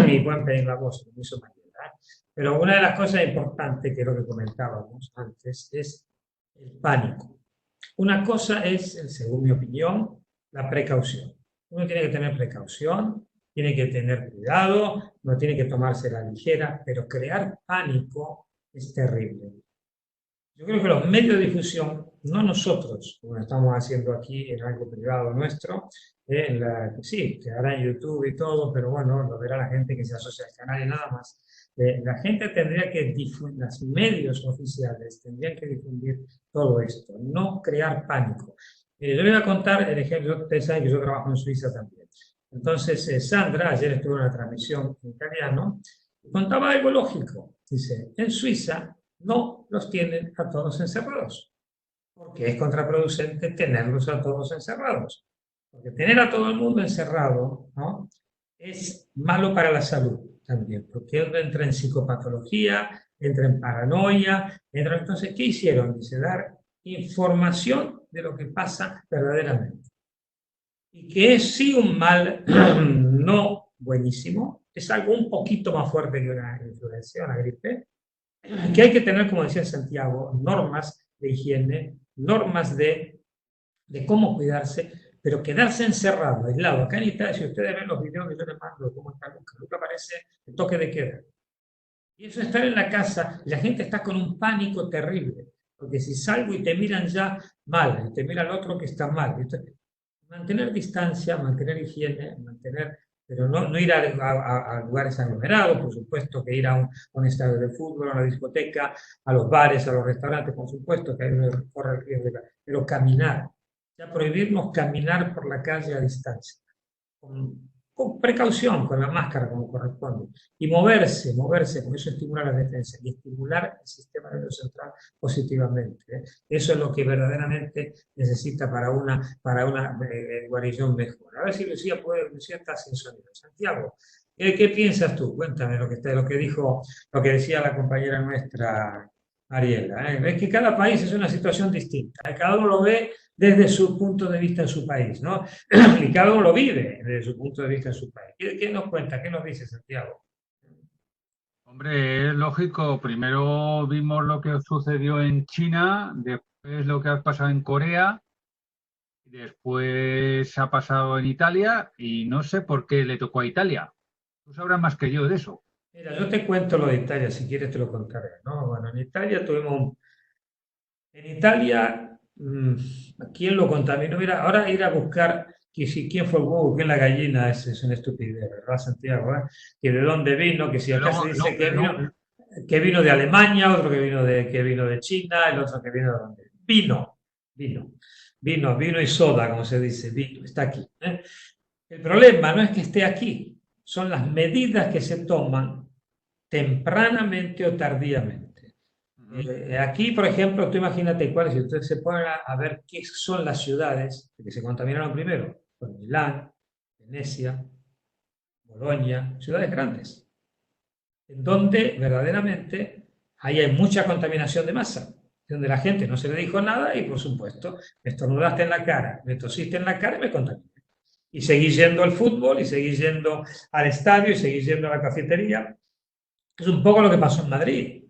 y pueden pedir la voz, como hizo Mariela. Pero una de las cosas importantes, que es lo que comentábamos antes, es el pánico. Una cosa es, según mi opinión, la precaución. Uno tiene que tener precaución, tiene que tener cuidado, no tiene que tomarse la ligera, pero crear pánico es terrible. Yo creo que los medios de difusión, no nosotros, como lo estamos haciendo aquí en algo privado nuestro, sí, quedará en YouTube y todo, pero bueno, lo verá la gente que se asocia al canal y nada más. La gente tendría que difundir, los medios oficiales tendrían que difundir todo esto, no crear pánico. Yo le voy a contar el ejemplo, ustedes saben que yo trabajo en Suiza también. Entonces, Sandra, ayer estuvo en una transmisión en italiano, y contaba algo lógico. Dice, en Suiza no los tienen a todos encerrados, porque es contraproducente tenerlos a todos encerrados. Porque tener a todo el mundo encerrado, ¿no?, es malo para la salud también, porque entra en psicopatología, entra en paranoia, entonces, ¿qué hicieron? Dice, dar información de lo que pasa verdaderamente. Y que es sí un mal no buenísimo, es algo un poquito más fuerte que una influencia, una gripe, que hay que tener, como decía Santiago, normas de higiene, normas de cómo cuidarse, pero quedarse encerrado, aislado. Acá en Italia, si ustedes ven los videos que yo les mando de cómo está Luca, Luca parece el toque de queda. Y eso, estar en la casa, la gente está con un pánico terrible, porque si salgo y te miran ya mal, y te mira el otro que está mal. Entonces, mantener distancia, mantener higiene, pero no ir a lugares aglomerados, por supuesto que ir a un estadio de fútbol, a una discoteca, a los bares, a los restaurantes, por supuesto que hay uno que corre el riesgo, pero caminar, ya prohibirnos caminar por la calle a distancia, con precaución, con la máscara como corresponde, y moverse, porque eso estimula la defensa y estimular el sistema nervioso central positivamente. Eso es lo que verdaderamente necesita para una guarición mejor. A ver si Lucía está sin sonido. Santiago, ¿qué piensas tú? Cuéntame lo que decía la compañera nuestra Ariela. Es que cada país es una situación distinta, cada uno lo ve desde su punto de vista en su país, ¿no? Y cada uno lo vive desde su punto de vista en su país. ¿Qué nos cuenta? ¿Qué nos dice Santiago? Hombre, es lógico. Primero vimos lo que sucedió en China, después lo que ha pasado en Corea, después ha pasado en Italia y no sé por qué le tocó a Italia. Tú sabrás más que yo de eso. Mira, yo te cuento lo de Italia, si quieres te lo contaré, ¿no? Bueno, en Italia En Italia, ¿quién lo contaminó? Mira, ahora ir a buscar quién fue el huevo, quién la gallina, es una estupidez, ¿verdad, Santiago? Que de dónde vino, que si acá se dice que vino de Alemania, otro que vino de China, el otro que vino de dónde. Vino y soda, como se dice, vino, está aquí. El problema no es que esté aquí, son las medidas que se toman tempranamente o tardíamente. Aquí, por ejemplo, tú imagínate si ustedes se ponen a ver qué son las ciudades que se contaminaron primero. Pues Milán, Venecia, Bolonia, ciudades grandes, en donde verdaderamente ahí hay mucha contaminación de masa, donde la gente no se le dijo nada y, por supuesto, me estornudaste en la cara, me tosiste en la cara y me contaminé. Y seguí yendo al fútbol, y seguí yendo al estadio, y seguí yendo a la cafetería. Es un poco lo que pasó en Madrid.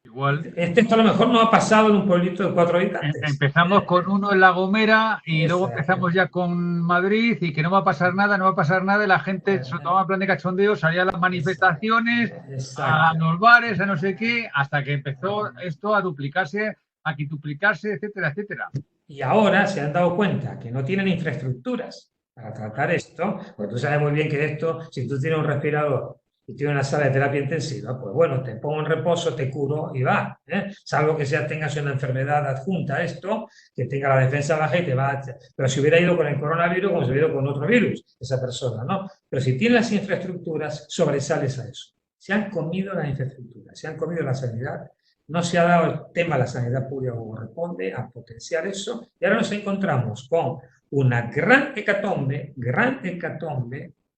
Igual. Esto a lo mejor no ha pasado en un pueblito de 4 habitantes. Empezamos con uno en La Gomera y luego empezamos ya con Madrid y que no va a pasar nada, y la gente se tomaba en plan de cachondeo, salía a las manifestaciones, a los bares, a no sé qué, hasta que empezó esto a duplicarse, a quintuplicarse, etcétera, etcétera. Y ahora se han dado cuenta que no tienen infraestructuras para tratar esto, porque tú sabes muy bien que esto, si tú tienes un respirador y tienes una sala de terapia intensiva, pues bueno, te pongo en reposo, te curo y va, salvo que tengas una enfermedad adjunta a esto, que tenga la defensa baja y te va Pero si hubiera ido con el coronavirus, como si hubiera ido con otro virus, esa persona, ¿no? Pero si tiene las infraestructuras, sobresales a eso. Se han comido las infraestructuras, se han comido la sanidad, no se ha dado el tema de la sanidad pública como corresponde, a potenciar eso, y ahora nos encontramos con una gran hecatombe,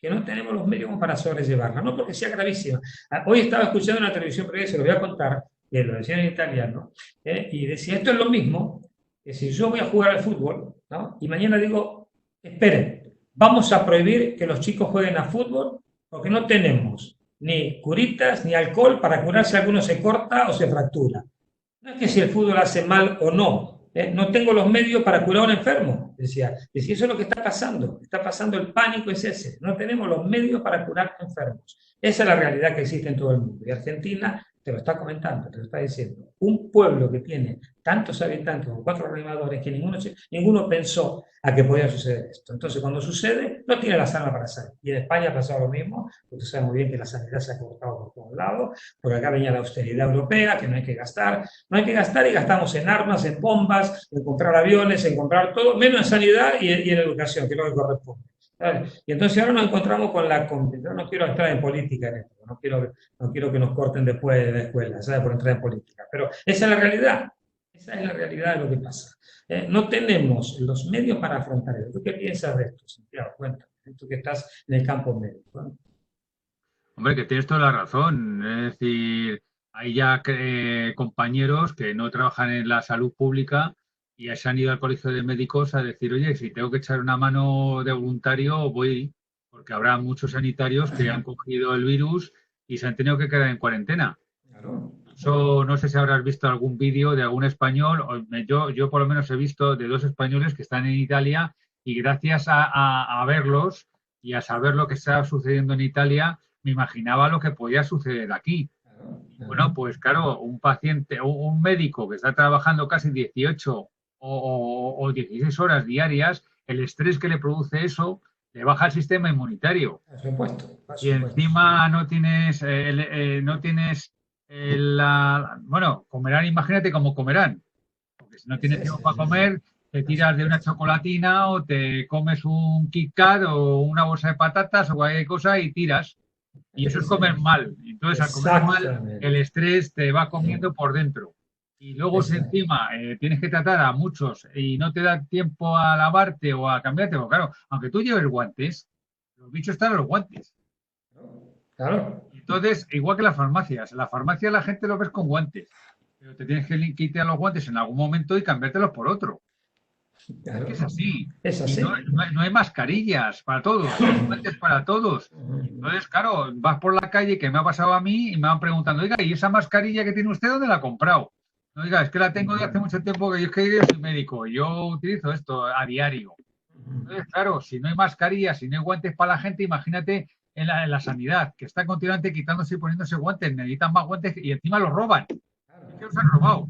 que que no tenemos los medios como para sobrellevarla, no porque sea gravísima. Hoy estaba escuchando en la televisión privada, se lo voy a contar, que lo decían en italiano, y decía, esto es lo mismo que si yo voy a jugar al fútbol, ¿no? Y mañana digo, esperen, vamos a prohibir que los chicos jueguen a fútbol porque no tenemos ni curitas ni alcohol para curar si alguno se corta o se fractura. No es que si el fútbol hace mal o no, no tengo los medios para curar a un enfermo, decía. Eso es lo que está pasando el pánico es ese, no tenemos los medios para curar enfermos. Esa es la realidad que existe en todo el mundo. Y Argentina te lo está comentando, te lo está diciendo. Un pueblo que tiene tantos habitantes, con 4 reanimadores, que ninguno pensó a que podía suceder esto. Entonces, cuando sucede, no tiene las armas para salir. Y en España ha pasado lo mismo, porque sabe muy bien que la sanidad se ha cortado por todos lados, porque acá venía la austeridad europea, que no hay que gastar. No hay que gastar y gastamos en armas, en bombas, en comprar aviones, en comprar todo, menos en sanidad y en educación, que es lo que corresponde. ¿Sabes? Y entonces ahora nos encontramos con yo no quiero entrar en política en esto, no quiero que nos corten después de la escuela, ¿sabes? Por entrar en política, pero esa es la realidad. Esa es la realidad de lo que pasa. No tenemos los medios para afrontar eso. ¿Tú qué piensas de esto, Santiago? Cuéntame, tú que estás en el campo médico, ¿no? Hombre, que tienes toda la razón. Es decir, hay ya compañeros que no trabajan en la salud pública y ya se han ido al colegio de médicos a decir, oye, si tengo que echar una mano de voluntario, voy, porque habrá muchos sanitarios que han cogido el virus y se han tenido que quedar en cuarentena. Claro. Eso, no sé si habrás visto algún vídeo de algún español, yo por lo menos he visto de 2 españoles que están en Italia y gracias a verlos y a saber lo que está sucediendo en Italia, me imaginaba lo que podía suceder aquí. Bueno, pues claro, un paciente, un médico que está trabajando casi 18 o 16 horas diarias, el estrés que le produce eso le baja el sistema inmunitario. Por supuesto. Y encima no tienes, bueno, comerán, imagínate cómo comerán. Porque si no tienes tiempo para comer, te tiras de una chocolatina o te comes un Kit Kat o una bolsa de patatas o cualquier cosa y tiras. Y eso es comer mal. Entonces, al comer mal, el estrés te va comiendo por dentro. Y luego, si encima tienes que tratar a muchos y no te da tiempo a lavarte o a cambiarte, porque claro, aunque tú lleves guantes, los bichos están en los guantes. Claro. Entonces, igual que las farmacias. En la farmacia la gente lo ves con guantes, pero te tienes que quitar los guantes en algún momento y cambiártelos por otro. Claro. Es que es así. Es así. Y no hay mascarillas para todos, no hay guantes para todos. Entonces, claro, vas por la calle, que me ha pasado a mí, y me van preguntando, oiga, ¿y esa mascarilla que tiene usted dónde la ha comprado? No, oiga, es que la tengo de hace mucho tiempo, que yo soy médico, yo utilizo esto a diario. Entonces, claro, si no hay mascarillas, si no hay guantes para la gente, imagínate en la sanidad, que está continuamente quitándose y poniéndose guantes, necesitan más guantes y encima los roban. Es que los han robado.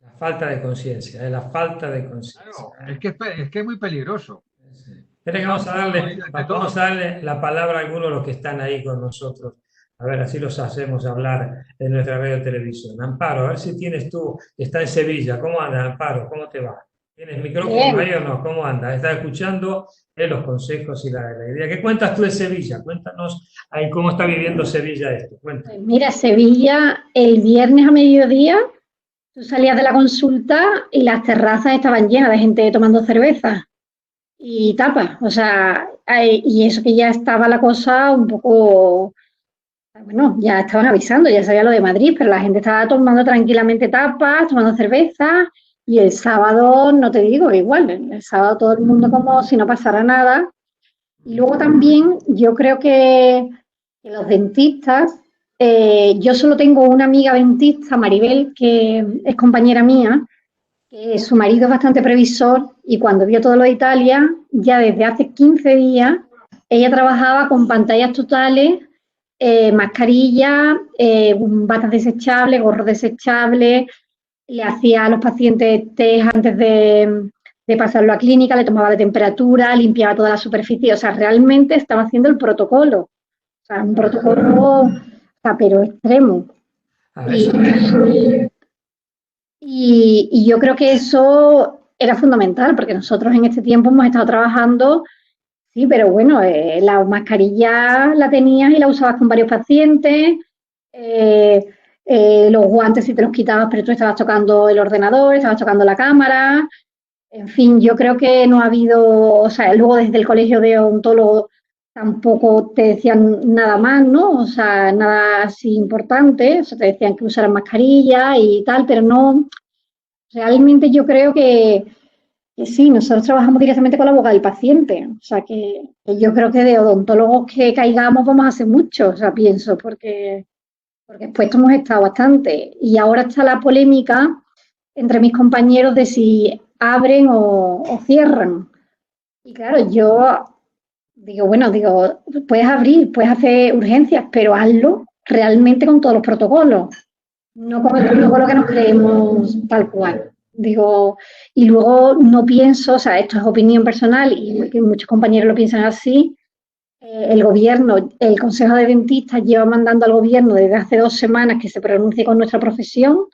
La falta de conciencia, la falta de conciencia. Claro, es que es muy peligroso. Espera que vamos a darle la palabra a algunos de los que están ahí con nosotros. A ver, así los hacemos hablar en nuestra radio y televisión. Amparo, a ver si tienes tú, está en Sevilla. ¿Cómo andas, Amparo? ¿Cómo te va? ¿Tienes micrófono ahí o no? ¿Cómo andas? ¿Estás escuchando los consejos y la idea? ¿Qué cuentas tú de Sevilla? Cuéntanos ahí cómo está viviendo Sevilla esto. Cuéntanos. Pues mira, Sevilla, el viernes a mediodía, tú salías de la consulta y las terrazas estaban llenas de gente tomando cerveza y tapas. O sea, y eso que ya estaba la cosa un poco... Bueno, ya estaban avisando, ya sabía lo de Madrid, pero la gente estaba tomando tranquilamente tapas, tomando cerveza, y el sábado, no te digo, igual, el sábado todo el mundo como si no pasara nada. Y luego también yo creo que los dentistas, yo solo tengo una amiga dentista, Maribel, que es compañera mía, que su marido es bastante previsor, y cuando vio todo lo de Italia, ya desde hace 15 días, ella trabajaba con pantallas totales, mascarilla, batas desechables, gorros desechables, le hacía a los pacientes test antes de pasarlo a clínica, le tomaba la temperatura, limpiaba toda la superficie, o sea, realmente estaba haciendo el protocolo, o sea, un protocolo, o sea, pero extremo. Y yo creo que eso era fundamental, porque nosotros en este tiempo hemos estado trabajando. Sí, pero bueno, la mascarilla la tenías y la usabas con varios pacientes, los guantes si te los quitabas, pero tú estabas tocando el ordenador, estabas tocando la cámara, en fin, yo creo que no ha habido, o sea, luego desde el colegio de odontólogos tampoco te decían nada más, ¿no? O sea, nada así importante, o sea, te decían que usaran mascarilla y tal, pero no, realmente yo creo que sí, nosotros trabajamos directamente con la boca del paciente, o sea, que yo creo que de odontólogos que caigamos vamos a hacer mucho, o sea, pienso, porque expuestos hemos estado bastante. Y ahora está la polémica entre mis compañeros de si abren o cierran. Y claro, yo digo, bueno, digo, puedes abrir, puedes hacer urgencias, pero hazlo realmente con todos los protocolos, no con el protocolo que nos creemos tal cual. Digo, y luego no pienso, o sea, esto es opinión personal y que muchos compañeros lo piensan así, el gobierno, el Consejo de Dentistas lleva mandando al gobierno desde hace 2 semanas que se pronuncie con nuestra profesión,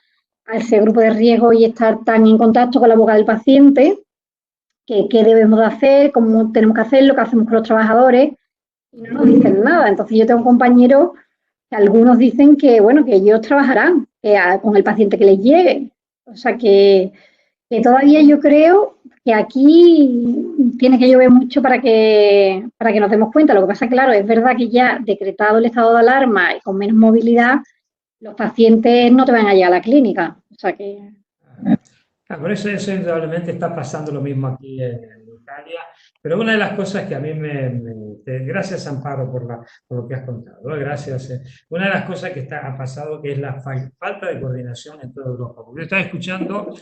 a ese grupo de riesgo y estar tan en contacto con la boca del paciente, que qué debemos de hacer, cómo tenemos que hacerlo, qué hacemos con los trabajadores, y no nos dicen nada. Entonces yo tengo compañeros que algunos dicen que, bueno, que ellos trabajarán con el paciente que les llegue. O sea que todavía yo creo que aquí tiene que llover mucho para que nos demos cuenta. Lo que pasa, claro, es verdad que ya decretado el estado de alarma y con menos movilidad, los pacientes no te van a llegar a la clínica. O sea que... Por eso indudablemente está pasando lo mismo aquí en Italia, pero una de las cosas que a mí gracias Amparo por lo que has contado, ¿no? Gracias. Una de las cosas que ha pasado que es la falta de coordinación en toda Europa, porque yo estaba escuchando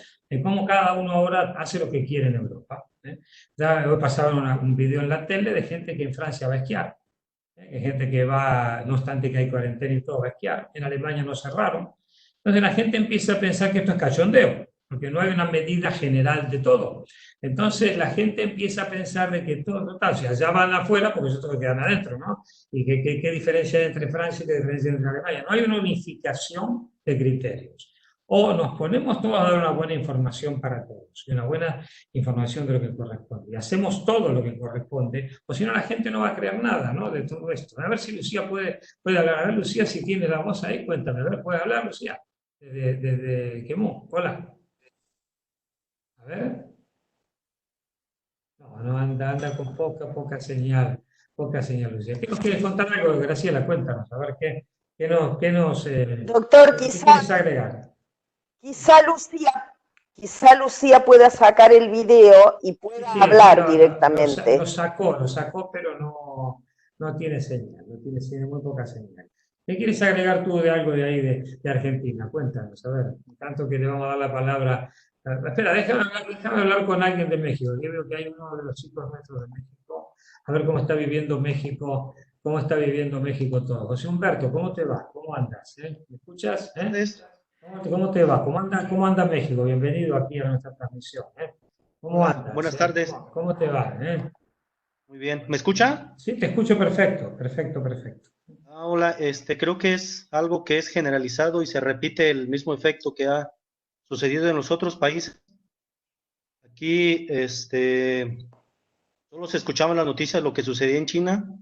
cómo cada uno ahora hace lo que quiere en Europa. Ya hoy pasaron un video en la tele de gente que en Francia va a esquiar, gente que va, no obstante que hay cuarentena y todo, va a esquiar. En Alemania no cerraron. Entonces la gente empieza a pensar que esto es cachondeo, porque no hay una medida general de todo. Entonces la gente empieza a pensar de que todo, total, si allá van afuera, porque nosotros quedan adentro, ¿no? ¿Y qué diferencia hay entre Francia y qué diferencia hay entre Alemania? No hay una unificación de criterios. O nos ponemos todos a dar una buena información para todos, y una buena información de lo que corresponde, y hacemos todo lo que corresponde, o si no la gente no va a creer nada, ¿no? De todo esto. A ver si Lucía puede hablar. A ver, Lucía, si tiene la voz ahí, cuéntame. A ver, ¿puede hablar, Lucía? Desde Quemú. Hola. A ver. No anda con poca señal, Lucía. ¿Qué nos quieres contar algo, Graciela? Cuéntanos, a ver Doctor, qué quieres agregar. quizá Lucía pueda sacar el video y pueda Sí, hablar pero directamente. lo sacó, pero no tiene señal, muy poca señal. ¿Qué quieres agregar tú de algo de ahí de Argentina? Cuéntanos, a ver, tanto que le vamos a dar la palabra. Espera, déjame hablar con alguien de México. Yo veo que hay uno de los chicos nuestros de México. A ver cómo está viviendo México todo. José Humberto, ¿cómo te va? ¿Cómo andas? ¿Me escuchas? ¿Cómo te va? ¿Cómo anda México? Bienvenido aquí a nuestra transmisión. ¿Cómo andas? Buenas tardes. ¿Cómo te va? Muy bien. ¿Me escucha? Sí, te escucho perfecto. Hola, creo que es algo que es generalizado y se repite el mismo efecto que ha sucedido en los otros países. Aquí, solo se escuchaban las noticias de lo que sucedía en China,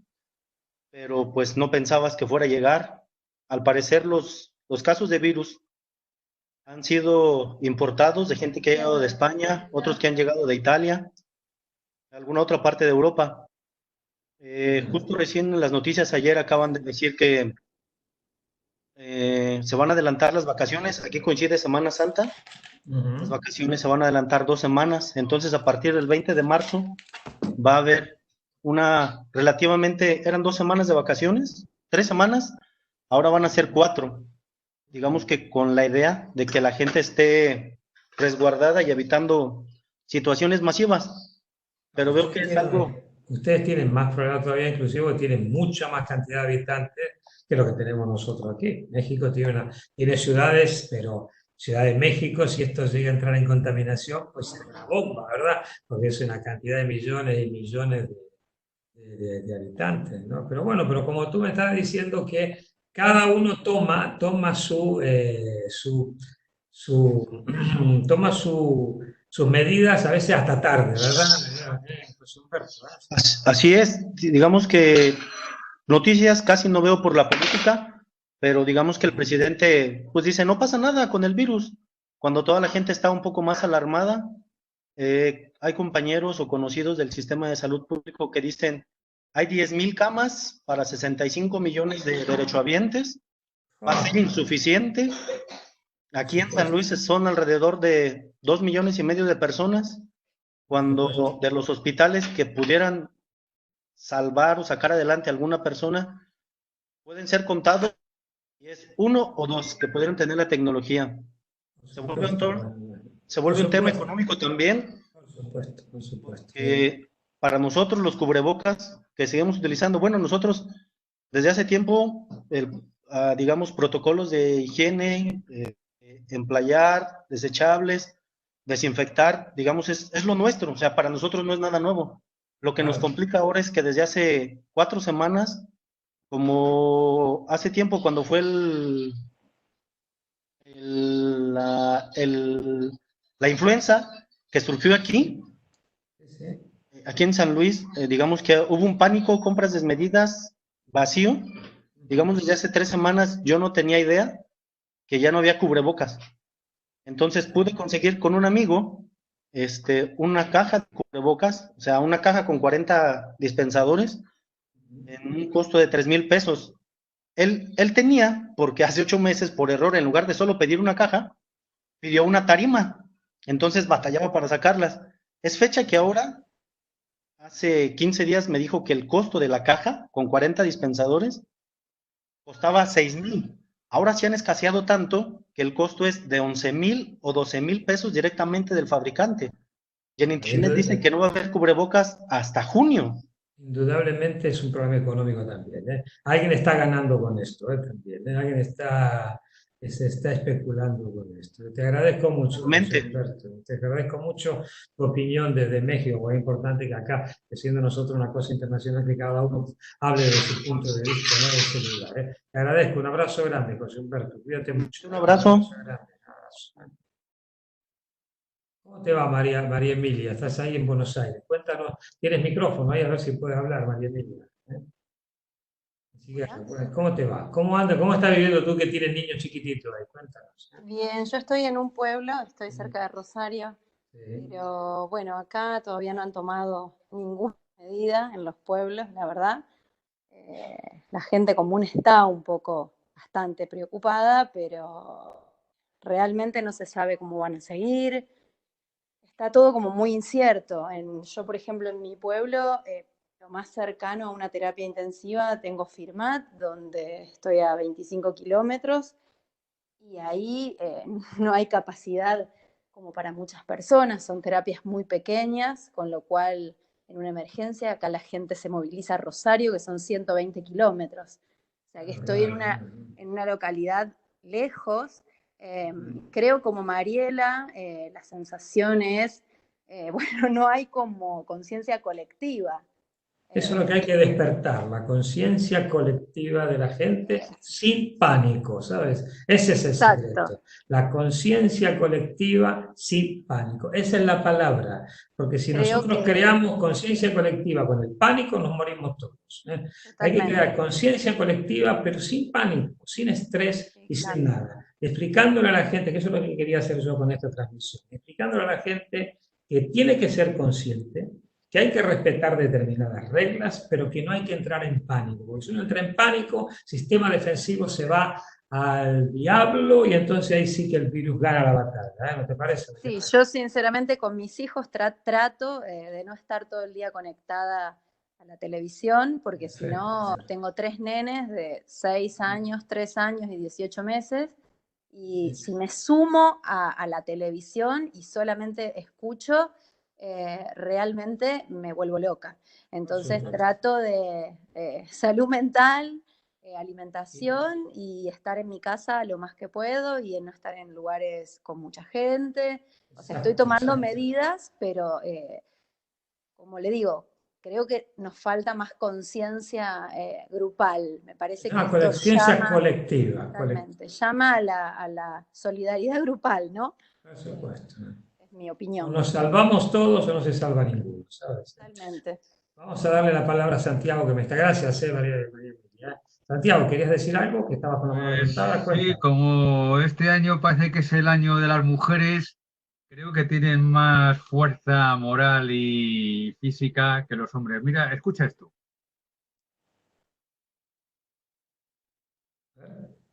pero pues no pensabas que fuera a llegar. Al parecer, los casos de virus han sido importados de gente que ha llegado de España, otros que han llegado de Italia, de alguna otra parte de Europa. Justo recién en las noticias ayer acaban de decir que se van a adelantar las vacaciones. Aquí coincide Semana Santa. Las vacaciones se van a adelantar 2 semanas. Entonces, a partir del 20 de marzo va a haber eran 2 semanas de vacaciones, 3 semanas, ahora van a ser 4. Digamos que con la idea de que la gente esté resguardada y evitando situaciones masivas. Pero veo que es algo... Ustedes tienen más problemas todavía, inclusive tienen mucha más cantidad de habitantes que lo que tenemos nosotros aquí. México tiene ciudades, pero Ciudad de México, si esto llega a entrar en contaminación, pues es una bomba, ¿verdad? Porque es una cantidad de millones y millones de habitantes, ¿no? Pero bueno, pero como tú me estás diciendo que cada uno toma toma sus medidas a veces hasta tarde, ¿verdad? Así es, digamos que noticias casi no veo por la política, pero digamos que el presidente pues dice, no pasa nada con el virus, cuando toda la gente está un poco más alarmada. Hay compañeros o conocidos del sistema de salud público que dicen, hay 10,000 camas para 65 millones de derechohabientes. Va a ser insuficiente. Aquí en San Luis son alrededor de 2,5 millones de personas, cuando de los hospitales que pudieran salvar o sacar adelante a alguna persona, pueden ser contados, y es uno o dos que pudieran tener la tecnología. Se vuelve un tema económico también. Por supuesto. Para nosotros los cubrebocas que seguimos utilizando, bueno, nosotros desde hace tiempo, digamos, protocolos de higiene, emplayar, desechables, desinfectar, digamos, es lo nuestro, o sea, para nosotros no es nada nuevo. Lo que nos complica ahora es que desde hace 4 semanas, como hace tiempo cuando fue la influenza que surgió aquí en San Luis, digamos que hubo un pánico, compras desmedidas, vacío. Digamos, desde hace 3 semanas yo no tenía idea que ya no había cubrebocas. Entonces pude conseguir con un amigo una caja de cubrebocas, o sea, una caja con 40 dispensadores en un costo de 3,000 pesos. Él tenía, porque hace 8 meses, por error, en lugar de solo pedir una caja, pidió una tarima. Entonces batallaba para sacarlas. Es fecha que ahora, hace 15 días, me dijo que el costo de la caja con 40 dispensadores costaba 6,000. Ahora se han escaseado tanto que el costo es de 11,000 o 12,000 pesos directamente del fabricante. Y en internet dice que no va a haber cubrebocas hasta junio. Indudablemente es un problema económico también, ¿eh? Alguien está ganando con esto, también, ¿eh? Alguien se está especulando con esto. Te agradezco mucho, José Humberto. Te agradezco mucho tu opinión desde México. Es importante que acá, que siendo nosotros una cosa internacional, que cada uno hable de su punto de vista, ¿no? De ese lugar, ¿eh? Te agradezco. Un abrazo grande, José Humberto. Cuídate mucho. Un abrazo. Un abrazo grande. Un abrazo. ¿Cómo te va, María Emilia? Estás ahí en Buenos Aires. Cuéntanos, tienes micrófono ahí, a ver si puedes hablar, María Emilia. Así que, bueno, ¿cómo te va? ¿Cómo anda? ¿Cómo estás viviendo tú que tienes niños chiquititos ahí? Cuéntanos. Bien, yo estoy en un pueblo, estoy cerca de Rosario, Sí. pero bueno, acá todavía no han tomado ninguna medida en los pueblos, la verdad. La gente común está un poco bastante preocupada, pero realmente no se sabe cómo van a seguir. Está todo como muy incierto. Yo, por ejemplo, en mi pueblo, lo más cercano a una terapia intensiva tengo Firmat, donde estoy a 25 kilómetros, y ahí no hay capacidad como para muchas personas, son terapias muy pequeñas, con lo cual en una emergencia acá la gente se moviliza a Rosario, que son 120 kilómetros. O sea que estoy en una localidad lejos. Creo como Mariela, la sensación es, bueno, no hay como conciencia colectiva. Eso es lo que hay que despertar, la conciencia colectiva de la gente sin pánico, ¿sabes? Ese es el secreto. La conciencia colectiva sin pánico. Esa es la palabra. Porque si nosotros creamos conciencia colectiva con el pánico, nos morimos todos, ¿eh? Hay que crear conciencia colectiva, pero sin pánico, sin estrés y sin nada. Explicándole a la gente, que eso es lo que quería hacer yo con esta transmisión, explicándole a la gente que tiene que ser consciente, que hay que respetar determinadas reglas, pero que no hay que entrar en pánico, porque si uno entra en pánico, el sistema defensivo se va al diablo y entonces ahí sí que el virus gana la batalla, ¿eh? ¿No te parece? Sí, yo sinceramente con mis hijos trato de no estar todo el día conectada a la televisión, porque si no, tengo 3 nenes de 6 años, 3 años y 18 meses, y si me sumo a la televisión y solamente escucho, realmente me vuelvo loca. Entonces trato de salud mental, alimentación y estar en mi casa lo más que puedo y no estar en lugares con mucha gente. O sea, estoy tomando medidas, pero como le digo, creo que nos falta más conciencia grupal. Me parece que conciencia colectiva. Llama a la solidaridad grupal, ¿no? Por supuesto. Es mi opinión. O nos salvamos todos o no se salva ninguno, ¿sabes? Totalmente. Vamos a darle la palabra a Santiago, que me está. Gracias, María. Santiago, ¿querías decir algo? Que estabas con la mano levantada. Sí, como este año parece que es el año de las mujeres, creo que tienen más fuerza moral y física que los hombres. Mira, escucha esto.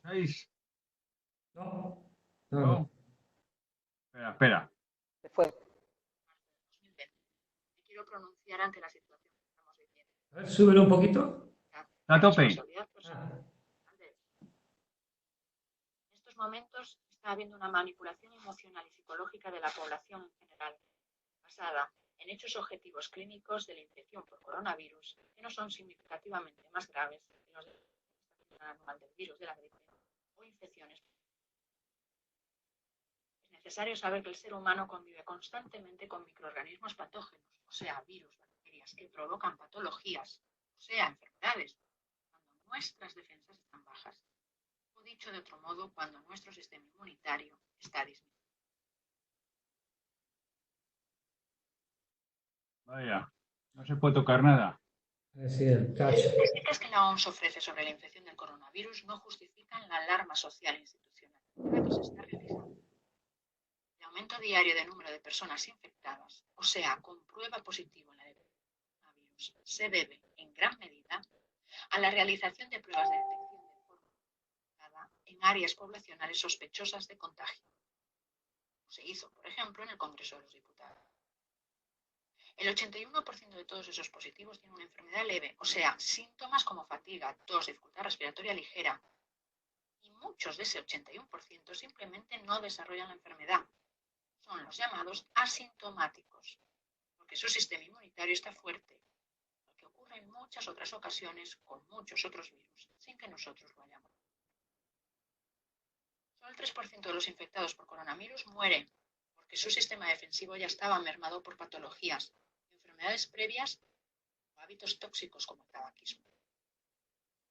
¿Estáis? No, ¿No? Espera. Se fue. 2020. Me quiero pronunciar ante la situación que estamos viviendo. A ver, súbelo un poquito. A tope. Responsabilidad personal. En estos momentos está habiendo una manipulación emocional y psicológica de la población en general, basada en hechos objetivos clínicos de la infección por coronavirus que no son significativamente más graves que los de la infección anual del virus de la gripe o infecciones. Es necesario saber que el ser humano convive constantemente con microorganismos patógenos, o sea, virus, bacterias, que provocan patologías, o sea, enfermedades, cuando nuestras defensas están bajas. O dicho de otro modo, cuando nuestro sistema inmunitario está disminuido. Vaya, no se puede tocar nada. Sí, el cacho. Las cifras que la OMS ofrece sobre la infección del coronavirus no justifican la alarma social e institucional que se está realizando. El aumento diario de número de personas infectadas, o sea, con prueba positiva en la detección del coronavirus, se debe, en gran medida, a la realización de pruebas de detección de forma organizada en áreas poblacionales sospechosas de contagio, como se hizo, por ejemplo, en el Congreso de los Diputados. El 81% de todos esos positivos tienen una enfermedad leve, o sea, síntomas como fatiga, tos, dificultad respiratoria ligera. Y muchos de ese 81% simplemente no desarrollan la enfermedad. Son los llamados asintomáticos, porque su sistema inmunitario está fuerte, lo que ocurre en muchas otras ocasiones con muchos otros virus, sin que nosotros lo hayamos. Solo el 3% de los infectados por coronavirus mueren, porque su sistema defensivo ya estaba mermado por patologías, enfermedades previas o hábitos tóxicos como el tabaquismo.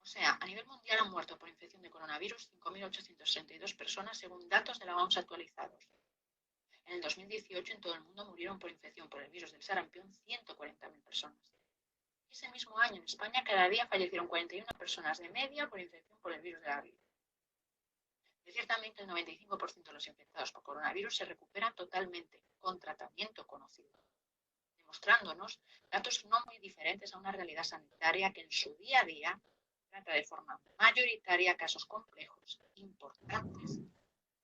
O sea, a nivel mundial han muerto por infección de coronavirus 5.832 personas según datos de la OMS actualizados. En el 2018 en todo el mundo murieron por infección por el virus del sarampión 140.000 personas. Y ese mismo año en España cada día fallecieron 41 personas de media por infección por el virus de la gripe. Es decir también que el 95% de los infectados por coronavirus se recuperan totalmente con tratamiento conocido, demostrándonos datos no muy diferentes a una realidad sanitaria que en su día a día trata de forma mayoritaria casos complejos, importantes,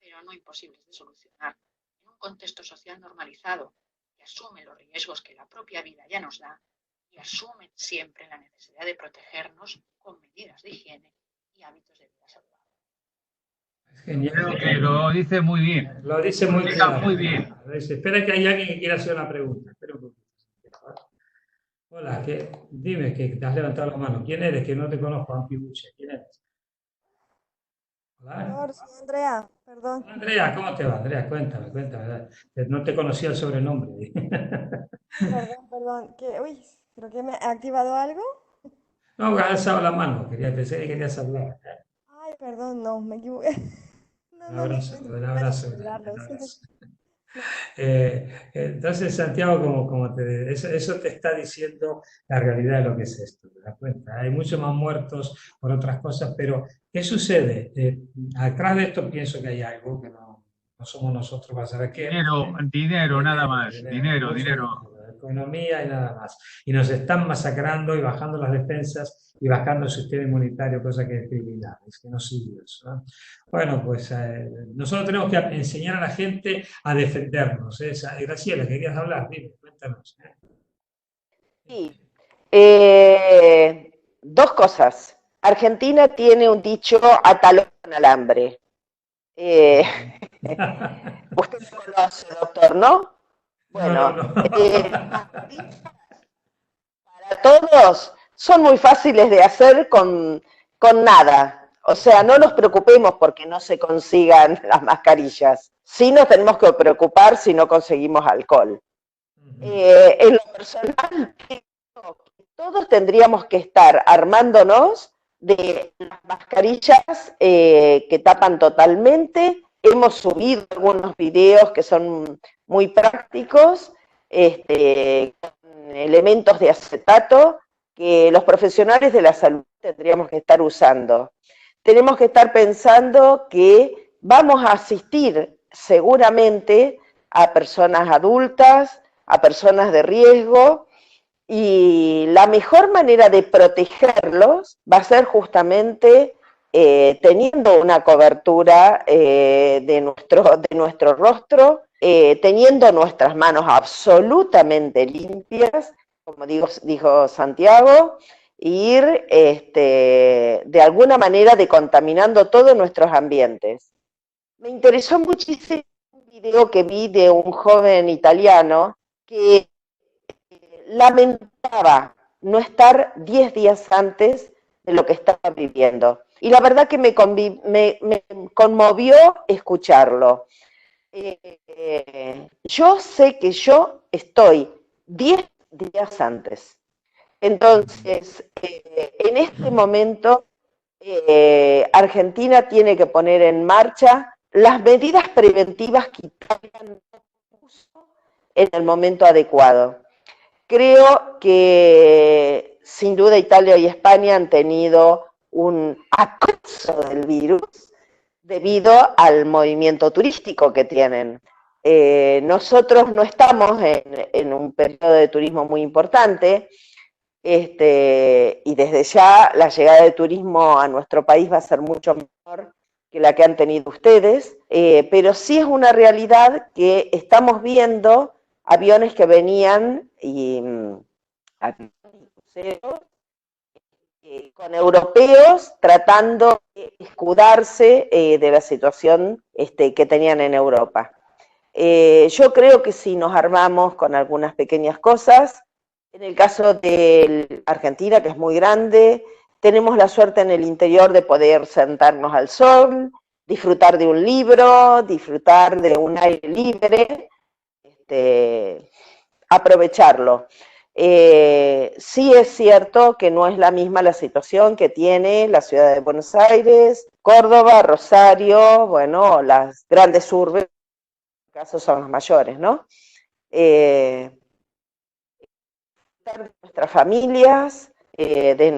pero no imposibles de solucionar, en un contexto social normalizado que asume los riesgos que la propia vida ya nos da y asume siempre la necesidad de protegernos con medidas de higiene y hábitos de vida saludable. Genial. Creo que lo dice muy bien. Lo dice muy Explica claro. muy bien. Espera que hay alguien que quiera hacer una pregunta. Espera un poquito. Hola, dime que te has levantado la mano. ¿Quién eres? Que no te conozco, Ampibuche. ¿Quién eres? Hola. Soy Andrea, perdón. Andrea, ¿cómo te va? Andrea, cuéntame. No te conocía el sobrenombre. Perdón. Uy, creo que me ha activado algo. No, has alzado la mano. Pensé que querías hablar. Ay, perdón, no, me equivoqué. Un abrazo, un abrazo. Olvidarlos. Entonces, Santiago, eso te está diciendo la realidad de lo que es esto, ¿te das cuenta? Hay muchos más muertos por otras cosas, pero ¿qué sucede? Atrás de esto pienso que hay algo que no somos nosotros para saber qué. Dinero, nada más. Dinero. Economía y nada más. Y nos están masacrando y bajando las defensas y bajando el sistema inmunitario, cosa que es criminal, es que no sirve eso, ¿no? Bueno, pues nosotros tenemos que enseñar a la gente a defendernos. Graciela, ¿querías hablar? Dime, cuéntanos. Sí. Dos cosas. Argentina tiene un dicho atalón con alambre. Usted lo conoce, doctor, ¿no? Bueno, No. para todos son muy fáciles de hacer con nada. O sea, no nos preocupemos porque no se consigan las mascarillas. Sí nos tenemos que preocupar si no conseguimos alcohol. En lo personal, todos tendríamos que estar armándonos de las mascarillas que tapan totalmente. Hemos subido algunos videos que son muy prácticos, con elementos de acetato que los profesionales de la salud tendríamos que estar usando. Tenemos que estar pensando que vamos a asistir seguramente a personas adultas, a personas de riesgo, y la mejor manera de protegerlos va a ser justamente teniendo una cobertura de nuestro rostro, teniendo nuestras manos absolutamente limpias, como dijo Santiago, ir de alguna manera decontaminando todos nuestros ambientes. Me interesó muchísimo un video que vi de un joven italiano que lamentaba no estar 10 días antes de lo que estaba viviendo. Y la verdad que me conmovió escucharlo. Yo sé que yo estoy 10 días antes. Entonces, en este momento, Argentina tiene que poner en marcha las medidas preventivas que Italia no puso en el momento adecuado. Creo que sin duda Italia y España han tenido un acoso del virus debido al movimiento turístico que tienen. Nosotros no estamos en un periodo de turismo muy importante, y desde ya la llegada de turismo a nuestro país va a ser mucho mejor que la que han tenido ustedes, pero sí es una realidad que estamos viendo aviones que venían con europeos tratando de escudarse de la situación que tenían en Europa. Yo creo que si nos armamos con algunas pequeñas cosas, en el caso de Argentina, que es muy grande, tenemos la suerte en el interior de poder sentarnos al sol, disfrutar de un libro, disfrutar de un aire libre, aprovecharlo. Sí es cierto que no es la misma la situación que tiene la ciudad de Buenos Aires, Córdoba, Rosario, bueno, las grandes urbes, en este caso son las mayores, ¿no? De nuestras familias, de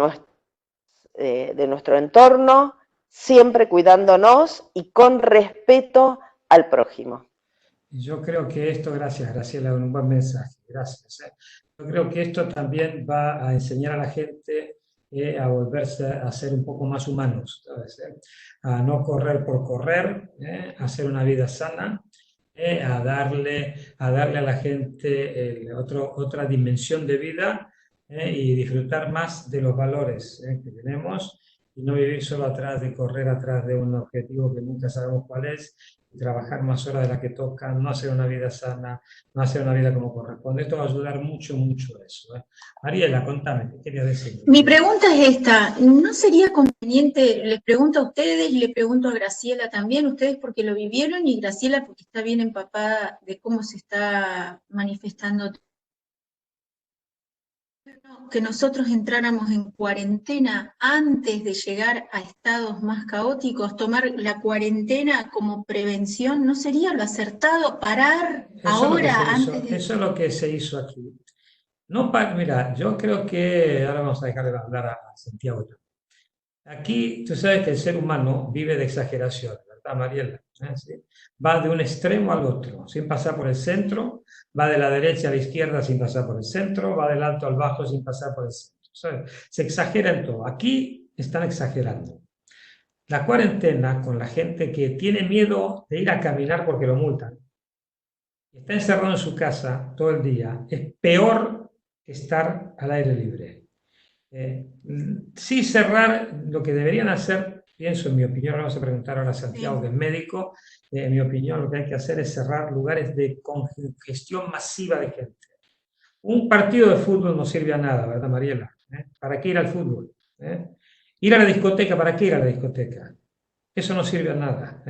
nuestro entorno, siempre cuidándonos y con respeto al prójimo. Yo creo que esto, gracias Graciela, un buen mensaje, gracias. Yo creo que esto también va a enseñar a la gente a volverse a ser un poco más humanos, ¿sabes? A no correr por correr, a hacer una vida sana, a darle a la gente otra dimensión de vida, y disfrutar más de los valores que tenemos y no vivir solo correr atrás de un objetivo que nunca sabemos cuál es, y trabajar más horas de las que tocan, no hacer una vida sana, no hacer una vida como corresponde. Esto va a ayudar mucho, mucho a eso. Mariela, contame, ¿qué querías decir? Mi pregunta es esta, ¿no sería conveniente, les pregunto a ustedes y le pregunto a Graciela también, ustedes porque lo vivieron y Graciela porque está bien empapada de cómo se está manifestando, que nosotros entráramos en cuarentena antes de llegar a estados más caóticos, tomar la cuarentena como prevención? ¿No sería lo acertado parar ahora antes de...? Eso es lo que se hizo aquí. No, mira, yo creo que ahora vamos a dejarle hablar a Santiago. Aquí, tú sabes que el ser humano vive de exageraciones, ¿verdad, Mariela? ¿Sí? Va de un extremo al otro, sin pasar por el centro, va de la derecha a la izquierda sin pasar por el centro, va del alto al bajo sin pasar por el centro, ¿sabes? Se exagera en todo. Aquí están exagerando. La cuarentena con la gente que tiene miedo de ir a caminar porque lo multan, y está encerrado en su casa todo el día, es peor que estar al aire libre. Sí cerrar lo que deberían hacer, pienso en mi opinión, vamos a preguntar ahora a Santiago, que es médico, en mi opinión lo que hay que hacer es cerrar lugares de congestión masiva de gente. Un partido de fútbol no sirve a nada, ¿verdad, Mariela? ¿Para qué ir al fútbol? Ir a la discoteca, ¿para qué ir a la discoteca? Eso no sirve a nada.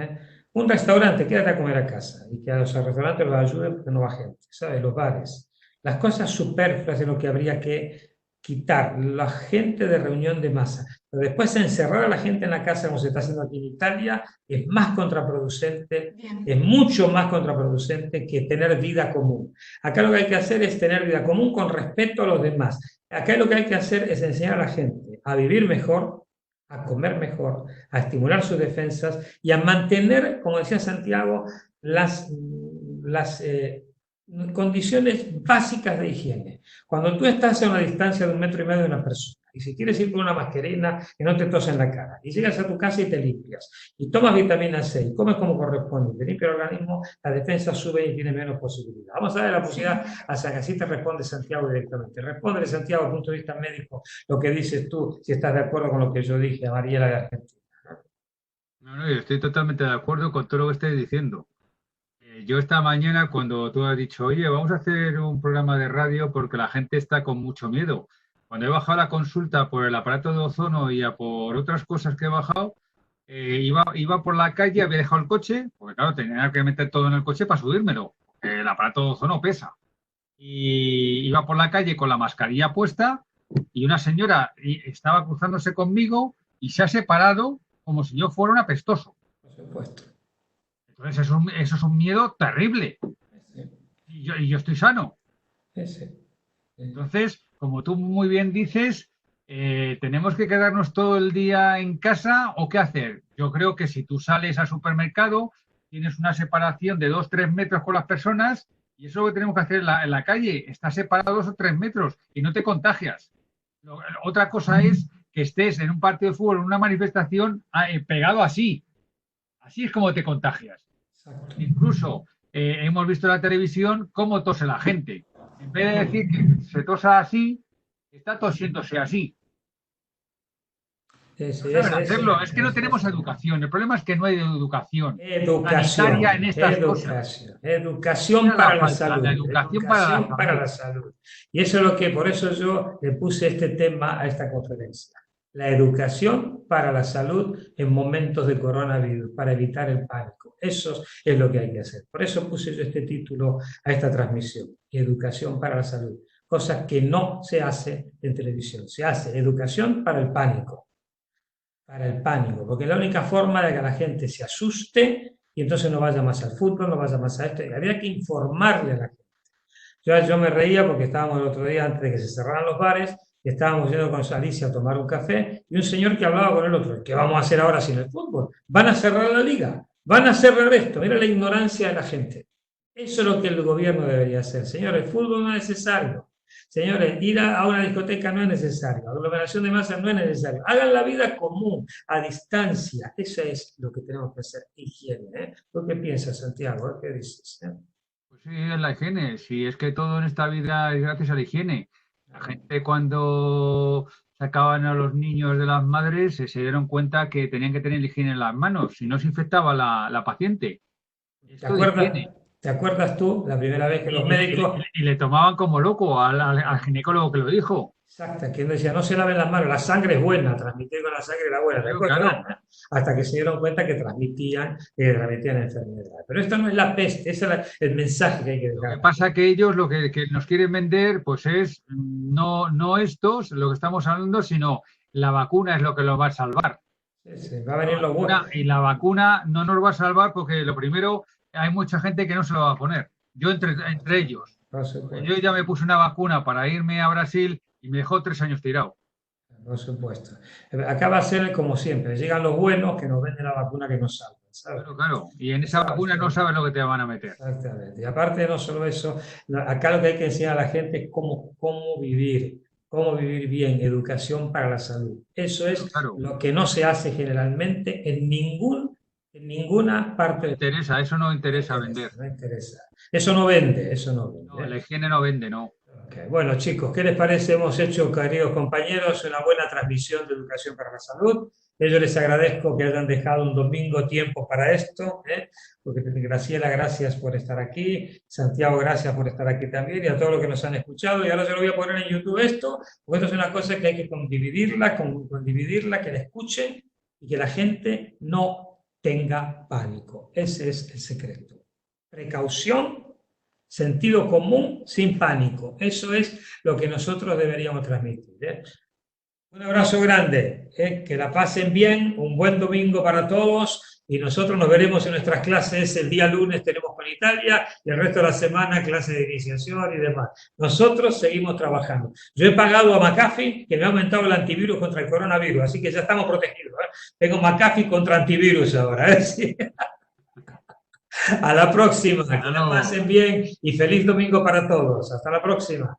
Un restaurante, quédate a comer a casa y que a los restaurantes los ayuden porque no va gente, ¿sabes? Los bares. Las cosas superfluas es lo que habría que quitar, la gente de reunión de masa. Pero después encerrar a la gente en la casa, como se está haciendo aquí en Italia, es más contraproducente, es mucho más contraproducente que tener vida común. Acá lo que hay que hacer es tener vida común con respeto a los demás. Acá lo que hay que hacer es enseñar a la gente a vivir mejor, a comer mejor, a estimular sus defensas y a mantener, como decía Santiago, las condiciones básicas de higiene. Cuando tú estás a una distancia de 1,5 metros de una persona Y si quieres ir con una mascarilla, que no te tose en la cara. Y llegas a tu casa y te limpias. Y tomas vitamina C y comes como corresponde. Te limpia el organismo, la defensa sube y tiene menos posibilidad. Vamos a ver la posibilidad, hasta que así te responde Santiago directamente. Responde Santiago, desde el punto de vista médico, lo que dices tú, si estás de acuerdo con lo que yo dije a Mariela de Argentina. No, yo estoy totalmente de acuerdo con todo lo que estáis diciendo. Yo esta mañana, cuando tú has dicho, oye, vamos a hacer un programa de radio porque la gente está con mucho miedo. Cuando he bajado la consulta por el aparato de ozono y por otras cosas que he bajado, iba por la calle, había dejado el coche, porque claro, tenía que meter todo en el coche para subírmelo, porque el aparato de ozono pesa. Y iba por la calle con la mascarilla puesta y una señora estaba cruzándose conmigo y se ha separado como si yo fuera un apestoso. Por supuesto. Entonces eso es un miedo terrible. Sí. Y yo estoy sano. Sí. Entonces, como tú muy bien dices, ¿tenemos que quedarnos todo el día en casa o qué hacer? Yo creo que si tú sales al supermercado, tienes una separación de 2-3 metros con las personas y eso es lo que tenemos que hacer en la calle. Estás separado 2 o 3 metros y no te contagias. Otra cosa es que estés en un partido de fútbol, en una manifestación, pegado así. Así es como te contagias. Exacto. Incluso hemos visto en la televisión cómo tose la gente. En vez de decir que se tosa así, está tosiéndose así. No saben hacerlo. Es que no tenemos educación. El problema es que no hay educación. Sanitaria en estas cosas. Educación para la salud. La educación para la salud. Y eso es lo que, por eso yo le puse este tema a esta conferencia. La educación para la salud en momentos de coronavirus, para evitar el pánico. Eso es lo que hay que hacer. Por eso puse yo este título a esta transmisión. Educación para la salud. Cosa que no se hace en televisión. Se hace educación para el pánico. Para el pánico. Porque es la única forma de que la gente se asuste y entonces no vaya más al fútbol, no vaya más a esto. Y había que informarle a la gente. Yo me reía porque estábamos el otro día, antes de que se cerraran los bares, y estábamos yendo con Alicia a tomar un café, y un señor que hablaba con el otro, ¿qué vamos a hacer ahora sin el fútbol? ¿Van a cerrar la liga? ¿Van a cerrar esto? Mira la ignorancia de la gente. Eso es lo que el gobierno debería hacer. Señores, el fútbol no es necesario. Señores, ir a una discoteca no es necesario. Aglomeración de masas no es necesario. Hagan la vida común, a distancia. Eso es lo que tenemos que hacer. Higiene. ¿Tú qué piensas, Santiago? ¿Qué dices? Pues sí, es la higiene. Si es que todo en esta vida es gracias a la higiene. La gente cuando sacaban a los niños de las madres se dieron cuenta que tenían que tener higiene en las manos, si no se infectaba la paciente. ¿Te acuerdas tú la primera vez que los médicos... Y le tomaban como loco al ginecólogo que lo dijo. Exacto, quien decía, no se laven las manos, la sangre es buena, transmitir con la sangre la buena. Claro. Hasta que se dieron cuenta que transmitían enfermedades. Pero esto no es la peste, ese es el mensaje que hay que dejar. Lo que pasa es que ellos lo que nos quieren vender pues es no estos, lo que estamos hablando, sino la vacuna es lo que los va a salvar. Sí, va a venir lo bueno. Y la vacuna no nos va a salvar porque lo primero, hay mucha gente que no se lo va a poner. Yo entre ellos. Yo ya me puse una vacuna para irme a Brasil y me dejó 3 años tirado. Por supuesto. Acá va a ser como siempre. Llegan los buenos que nos venden la vacuna que nos salva. ¿Sabes? Claro. Y en esa vacuna no sabes lo que te van a meter. Exactamente. Y aparte no solo eso, acá lo que hay que enseñar a la gente es cómo vivir bien, educación para la salud. Eso es lo que no se hace generalmente en ninguna parte. No interesa, eso no interesa vender. No interesa. Eso no vende. No, la higiene no vende, no. Okay. Bueno, chicos, ¿qué les parece? Hemos hecho, queridos compañeros, una buena transmisión de educación para la salud. Yo les agradezco que hayan dejado un domingo tiempo para esto, porque Graciela, gracias por estar aquí, Santiago, gracias por estar aquí también, y a todos los que nos han escuchado. Y ahora yo lo voy a poner en YouTube porque esto es una cosa que hay que condividirla, que la escuchen y que la gente no tenga pánico. Ese es el secreto. Precaución. Sentido común sin pánico. Eso es lo que nosotros deberíamos transmitir. Un abrazo grande. Que la pasen bien. Un buen domingo para todos. Y nosotros nos veremos en nuestras clases. El día lunes tenemos con Italia y el resto de la semana clases de iniciación y demás. Nosotros seguimos trabajando. Yo he pagado a McAfee que me ha aumentado el antivirus contra el coronavirus. Así que ya estamos protegidos. Tengo McAfee contra antivirus ahora. ¿Sí? A la próxima, que la pasen bien y feliz domingo para todos. Hasta la próxima.